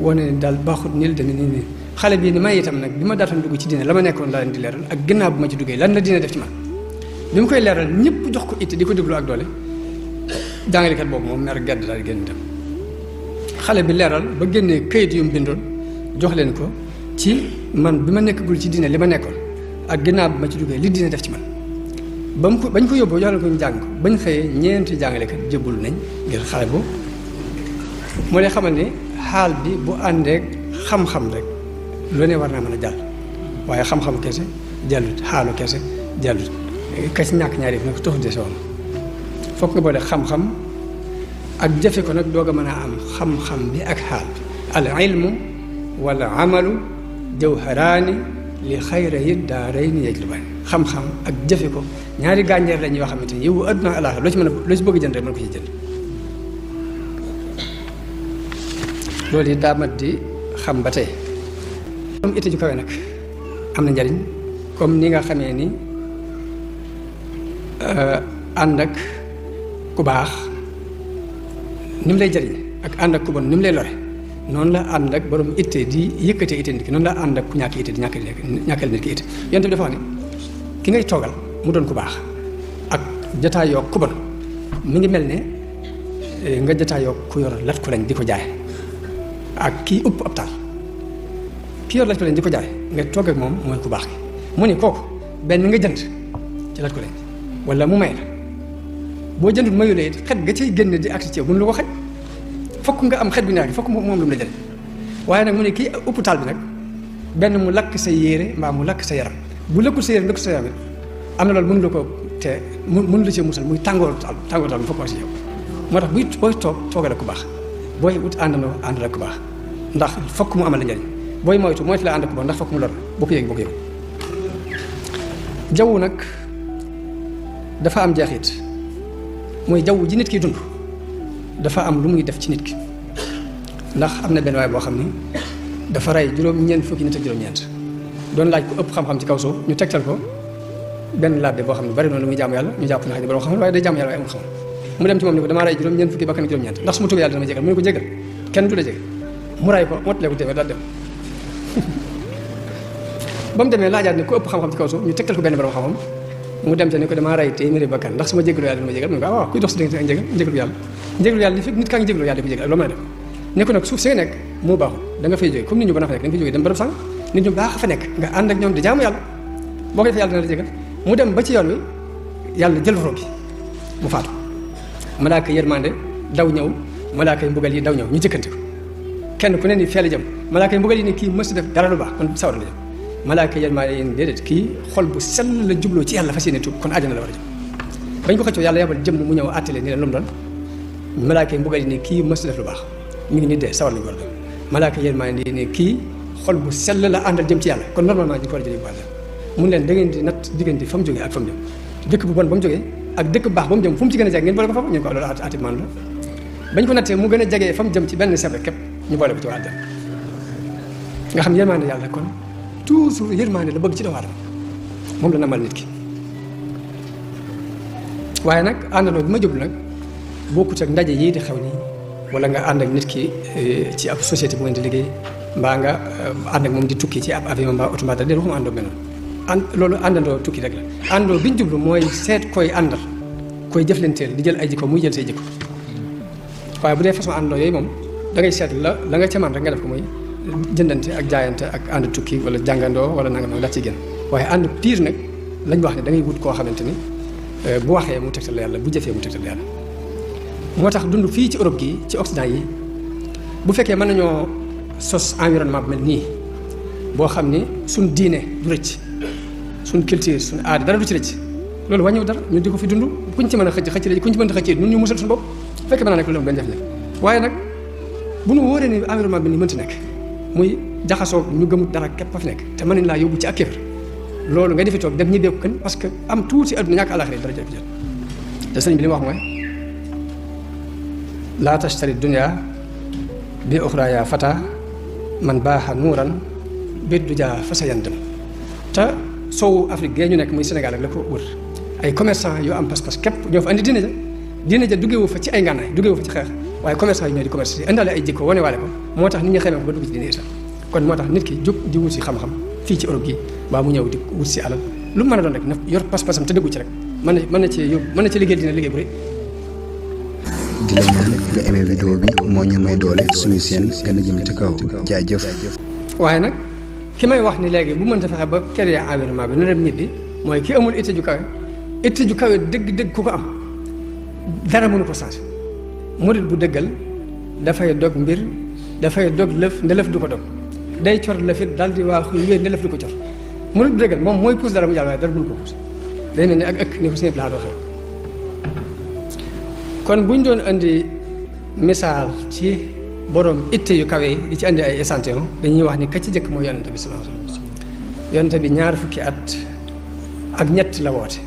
wane ne daal baaxut nii la demee nii xale bii ni may itam nag bi ma daataan dugg ci diine la ma nekkoon laa leen di leeral ak ginnaaw bu ma ci duggee lan la diine def ci man bi mu koy leeral ñëpp jox ko itte di ko déglu ak doole jàngalekat boobu moom mer gedd daal di génn dem xale bi leeral ba génnee kayit yu mu bindoon jox leen ko ci man bi ma nekkagul ci diine li ma nekkoon ak ginnaaw bu ma ci duggee li diine def ci man bañ ko yóbboo jox leen ko ñu jàng ko bañ xëyee ñeenti jàngalekat jébbalu nañ ngir xale boobu moo lay xamal ni xaal bi bu àndeek xam-xam rek lu ne war naa mën a jàll waaye xam-xam kese jàllut xaalu kese jàllut ka ci ñàkk ñaari nag taxul dese woon fokk nga boole xam-xam ak jëfe ko nag doog a mën a am xam-xam bi ak xaal bi al ilmu wala amalu jawharaani li xayra yi daarayni yajlubaani xam-xam ak jëfe ko ñaari gànjeer lañ yoo xamante ni yow adduna àllaaxira loo ci mën a loo ci bëgg jënd rek mën ko ci jënd loolu yi daa mat di xam ba tey comme itte ju kawe nag am na njariñ comme ni nga xamee ni ànd ak ku baax ni mu lay jariñ ak ànd ak ku bon ni mu lay lore noonu la ànd ak borom itte di yëkkatee itte nit ki noonu la ànd ak ku ñàkk itte di ñàkkal nit ki itte yonent bi dafa wax ni ki ngay toogal mu doon ku baax ak jataayoo ku bon mi ngi mel ne nga jataayoo ku yor lat ku lañ di ko jaay ak kii ëpp ab taal kii yor lat ku lañ di ko jaay nga toog ak moom mooy ku baax ki mu ni kooku benn nga jënd ci lat ku lañ wala mu may la boo jëndul mayu la it xet ga ciy génn di agsi ci yow mënu la ko xaj fokk nga am xet gu neex gi fokk moom lu mu la jëriñ waaye nag mu ne kii ëpp taal bi nag benn mu lakk sa yére mbaa mu lakk sa yaram bu lëkkul sa yére lakk sa yaram it am na loolu mënu la ko te mënu la ci musal muy tàngoor taal bi fokk war si yow moo tax booy toog toogal ak ku baax booy wut àndandoo ànd ak ku baax ndax fokk mu amal la njëriñ booy moytu la ànd ak ku baax ndax fokk mu lor boo ko yëg boo ko yëg jaww nag dafa am jeexit mooy jaww ji nit ki dund dafa am lu muy def ci nit ki ndax am na benn waay boo xam ni dafa rey juróom-ñeent fukki nit ak juróom-ñeent doon laaj ko ëpp xam-xam ci kaw suuf ñu tegtal ko benn labbe boo xam ne bari noonu lu muy jaamu yàlla ñu jàpp ne xëy na borom xam waaye day jaamu yàlla waaye amul xam mu dem ci moom ni ko damaa rey juróom-ñeent fukki bakkan ak juróom-ñeent ndax su ma tuubee yàlla dana ma jégal mu ne ko jégal kenn du la jégal mu ray ko mottalee ko téeméer daal dem ba mu demee laajaat ne ku ëpp xam-xam ci kaw suuf ñu tegtal ko benn borom xam-xam mu dem te ne ko damaa rey téeméeri bakkan ndax su ma jégalu yàlla dana ma jégal mu ne ko waaw kuy dox si diggante ak njégalu yàlla li fekk nit kaa ngi jégalu yàlla di ko jégal ak loo mën a def ne ko nag suuf si nga nekk moo baaxul da nga fay jóge comme nit ñu ba na fa nekk da nga fay jóge dem bërëb sàng nit ñu baax fa nekk nga ànd ak ñoom di jaamu yàlla boo ko defee yàlla dana la jégal mu dem ba ci yoon wi yàlla jël roo bi mu faatu malaaka yërmande daw ñëw malaaka yi mbugal yi daw ñëw ñu jëkkante ko kenn ku ne ni feel jëm malaaka yi mbugal yi ne kii mës def dara lu baax kon sawar la jëm malaaka yërmande yi déedéet kii xol bu sell la jubloo ci yàlla fas yéene tuub kon àjjana la war a jëm bañ ko xëccoo yàlla yabal jëm mu ñëw àttale ni leen lu mu doon malaaka yi mbugal yi ne kii mës def lu baax mi ngi nii dee sawar lañu war a dem malaaka yërmande yi ne kii xol bu sell la àndal jëm ci yàlla kon normalement ñu ko war a jëlee bu àjjana mun leen da ngeen di natt diggante fa mu jógee ak fa mu jëm dëkk bu bon ba mu jógee ak dëkk bu baax ba mu jëm fu mu ci gën a jege ngeen boole ko foofu ñu ko loolu ati man la bañ ko nattee mu gën a jegee fa mu jëm ci benn sebre képp ñu boole ko ci waa àjjana nga xam yërmande yàlla kon toujours yërmande la bëgg ci doomu aadama moom la namal nit ki waaye nag àndandoo bi ma jublu nag bokkut ak ndaje yii di xew nii wala nga ànd ak nit ki ci ab société bu ngeen di liggéey mbaa nga ànd ak moom di tukki ci ab avion mbaa oto mbaa dara déedéet waxuma àndoo mel noonu loolu àndandoo tukki rek la àndoo bi ñu jublu mooy seet koy àndal koy jëflanteel di jël ay jikko muy jël say jikko waaye bu dee façon àndoo yooyu moom da ngay seet la nga ca man rek nga def ko muy jëndante ak jaayante ak ànd tukki wala jàngandoo wala nanga nag la ci gën waaye ànd piir nag lañ wax ne da ngay wut koo xamante ni bu waxee mu tegtal yàlla bu jëfee mu tegtal yàlla moo tax dund fii ci Europe gi ci Occident yi bu fekkee mën nañoo sos environnement bu mel nii boo xam ni suñ diine du rëcc suñ culture suñ aada dara du ci rëcc loolu wàññiw dara ñu di ko fi dund kuñ ci mën a xëcc kuñ ci mën a xëccee ñun ñu musal suñu bopp fekkee mën naa nekk loolu benn jafe-jafe waaye nag bu nu wóoree ni environnement bi ni mënti nekk muy jaxasoo ñu gëmut dara képp fa fi nekk te mën nañ laa yóbbu ci ak kéefar loolu nga defi toog dem ñi beeku kën parce que am tuuti adduna ñàkk àlaxira dara jël te sëriñ bi li mu wax mooy laa tashtari dunya bi uxra ya fata man baaxa nuuran bi du jaa fa sa yandam te soowu Afrique gee ñu nekk muy Sénégal ak la ko wër ay commerçant yu am pas-pas képp ñoo fa andi diine ja duggeewu fa ci ay ngànnaay duggeewu fa ci xeex waaye commerçant yi ñooy di commerce yi indaale ay jikko wane waale ko moo tax nit ñi xamee ko ba dugg ci diine islam kon moo tax nit ki jóg di wut si xam-xam fii ci Europe gi baa mu ñëw di wut si alal lu mu mën a doon rek na yor pas-pasam te dëggu ci rek mën na ci yóbbu mën na ci liggéey dina liggéey bu rëy di la ñaan nga aimé vidéo bi moo ñu may doole suñu seen gën a jëm ci kaw jaajëf. waaye nag ki may wax ni léegi bu mënta fexe ba créer environnement bi na dem ñibbi mooy ki amul itte ju kawe dëgg ku ko am dara mënu ko changé murit bu dëggal dafay dog mbir dafay dog lëf ndelëf du ko dog day cor lëfit daal di waa xuy wéer ndelëf du ko cor murit bu dëggal moom mooy puus dara mu jàll waaye dara mënu ko puus day mel ni ak ëkk ni ko sëñ bi laa doxee kon bu ñu doon andi misaal ci borom itte yu kawe yi di ci andi ay échantillon dañuy wax ni ka ci jëkk mooy yonente bi sallallahu alayhi wasallam yonente bi 20 fukki at ak ñett la woote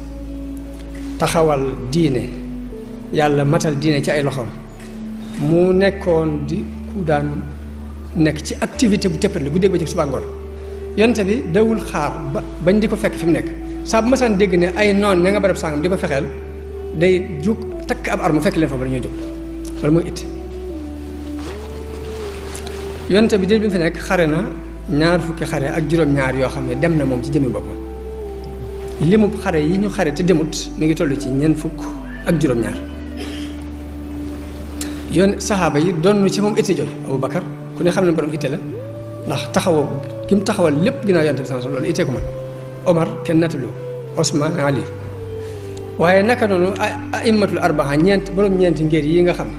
taxawal diine yàlla matal diine ci ay loxoom mu nekkoon di ku daan nekk ci activité bu tëppale bu dégg ba ci suba ngoon yonente bi dawul xaar bañ di ko fekk fi mu nekk saa bu masaan dégg ne ay noon ña nga barab sàngam di ko fexeel day jug takk ab arme fekk leen fa ba ñuy jóg loolu mooy it yonente bi bi mu fi nekk xare na 20 fukki xare ak juróom-ñaar yoo xam ne dem na moom ci jëmmi boppam limu xare yi ñu xare te demut mi ngi toll ci 4 fukk ak juróom-ñaar yoon saxaaba yi doon ci moom itte jooju Abu Bakar ku ne xam ne borom itte la ndax taxawoo ki mu taxawal lépp ginnaaw yonente bi sallallahu alayhi wasallam loolu itte ko man Omar kenn nattalu Osman Ali waaye naka noonu aimmatul arbaa borom ñeenti ngir yi nga xam ne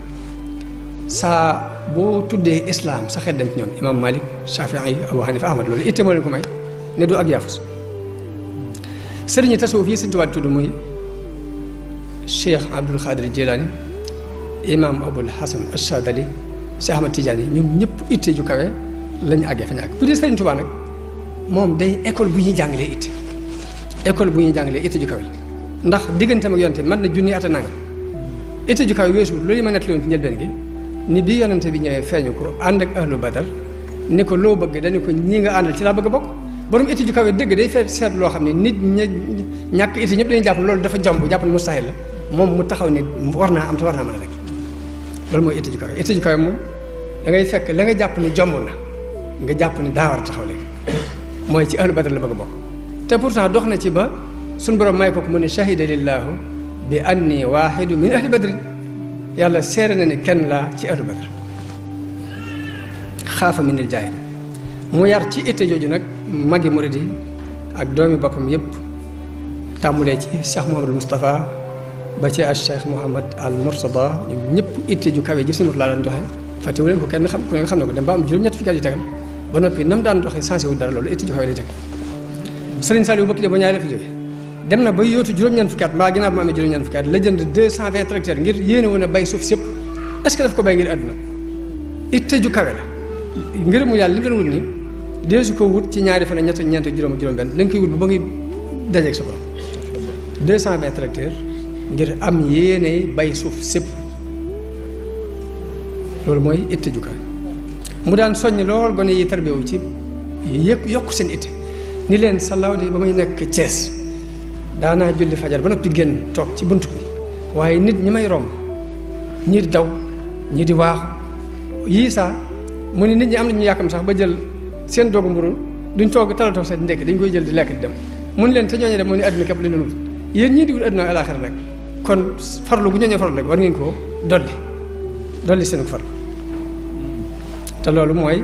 saa boo tuddee islam sa xel dem ci ñoom imam Malik Shafii Abu Hanifa Ahmad loolu itte moo leen ko may ne du ak yaafus sëriñ tasawuf yi Sëriñ Tuubaa tudd muy Cheikh Abdul Xaadir Jilaani imam Abul Hasan Achadali Cheikh Ahmad Tidiane yi ñoom ñëpp itte ju kawe lañu àggee fa ñu àgg bu dee Sëriñ Tuubaa nag moom day école bu ñuy jàngalee itte école bu ñuy jàngalee itte ju kawe ndax digganteem ak yonente mën na junni at a nangam itte ju kawe weesu loolu ma nettali woon ci njëlbeen gi ni bi yonente bi ñëwee feeñu ko ànd ak ahlu badar ni ko loo bëgg dañu ko ñii nga àndal ci laa bëgg a bokk borom itte ju kawe dëgg day feet seet loo xam ne nit ñàkk itte ñëpp dañuy jàpp loolu dafa jomb jàpp ne mustahil la moom mu taxaw ni war naa am te war naa mën a rek loolu mooy itte ju kawe moom da ngay fekk la nga jàpp ni jomb na nga jàpp ni daa war a taxaw léegi mooy ci ahlu badar la bëgg a bokk te pourtant dox na ci ba suñu borom may ko mu ne shahida lillahu bi anni waahidu min ahli badrin yàlla seere na ne kenn laa ci ahlu badr xaafa minil jaahil mu yar ci itte jooju nag magi murid yi ak doomi boppam yëpp tàmmulee ci Cheikh Mouhamadul Moustapha ba ci ak Cheikh Mouhamad al Mourtada ñoom ñëpp itte ju kawe ji suñu laa daan doxee fàttewu leen ko kenn xam ku ne xam ne ko dem ba am juróom-ñett fukki at yu tegal ba noppi nam daan doxee sensé wu dara loolu itte ju kawe lay teg Sëriñ Saliou bëkk de ba ñaari la fi jóge dem na ba yóotu juróom-ñeent fukki at mbaa ginnaaw bi ma amee juróom-ñeent fukki at la jënd 220 tracteurs ngir yéene woon a bay suuf si yëpp est-ce que daf ko bay ngir àdduna itte ju kawe la ngërëmu yàlla li nga doon wut ni deesu ko wut ci ñaari fan ak ñett ñeent juróom benn la nga koy wut ba ngi dajeeg sa borom 220 tracteurs ngir am yéene bay suuf sépp loolu mooy itte ju kawe mu daan soññ lool gone yi tarbiyewu ci yokk seen itte ni leen sallaaw de ba may nekk Thiès daanaa julli fajar ba noppi génn toog ci bunt bi waaye nit ñi may romb ñii di daw ñii di waaxu yii saa mu ne nit ñi am na ñu yàkkam sax ba jël seen doogu mburu duñ toog talatoo sa ndekk dañ koy jël di lekk di dem mun leen te ñooñu dem mu ne adduna képp la ñu wut yéen ñii di wut adduna alaxira nag kon farlu bu ñooñu farlu rek war ngeen koo dolli seen farlu te loolu mooy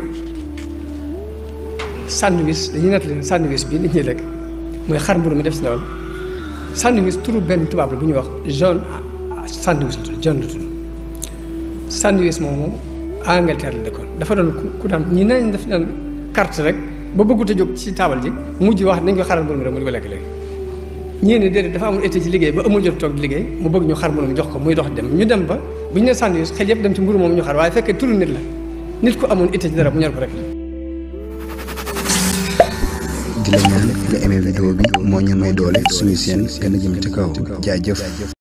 sandwich dañuy nett leen sandwich bi nit ñi lekk mooy xar mburu mi def si loolu sandwich turu benn tubaab la bu ñuy wax John sandwich la tudd John la tudd sandwich moomu Angleterre la dëkkoon dafa doon ku daan ñi nañ def daan carte rek ba bëggut a jóg ci taabal ji mujj wax nañ ko xaral mburu mi rek mu di ko lekk léegi ñii ne déedéet dafa amul été ci liggéey ba amul jot toog di liggéey mu bëgg ñu xar mburu mi jox ko muy dox dem ñu dem ba bu ñu nee sandwich xel yëpp dem ci mburu moomu ñu xar waaye fekkee turu nit la nit ko amoon été ci dara mu ñor ko rek di la ñaan nga aimé vidéo bi moo ñu may doole suñu seen gën a jëm ci kaw jaajëf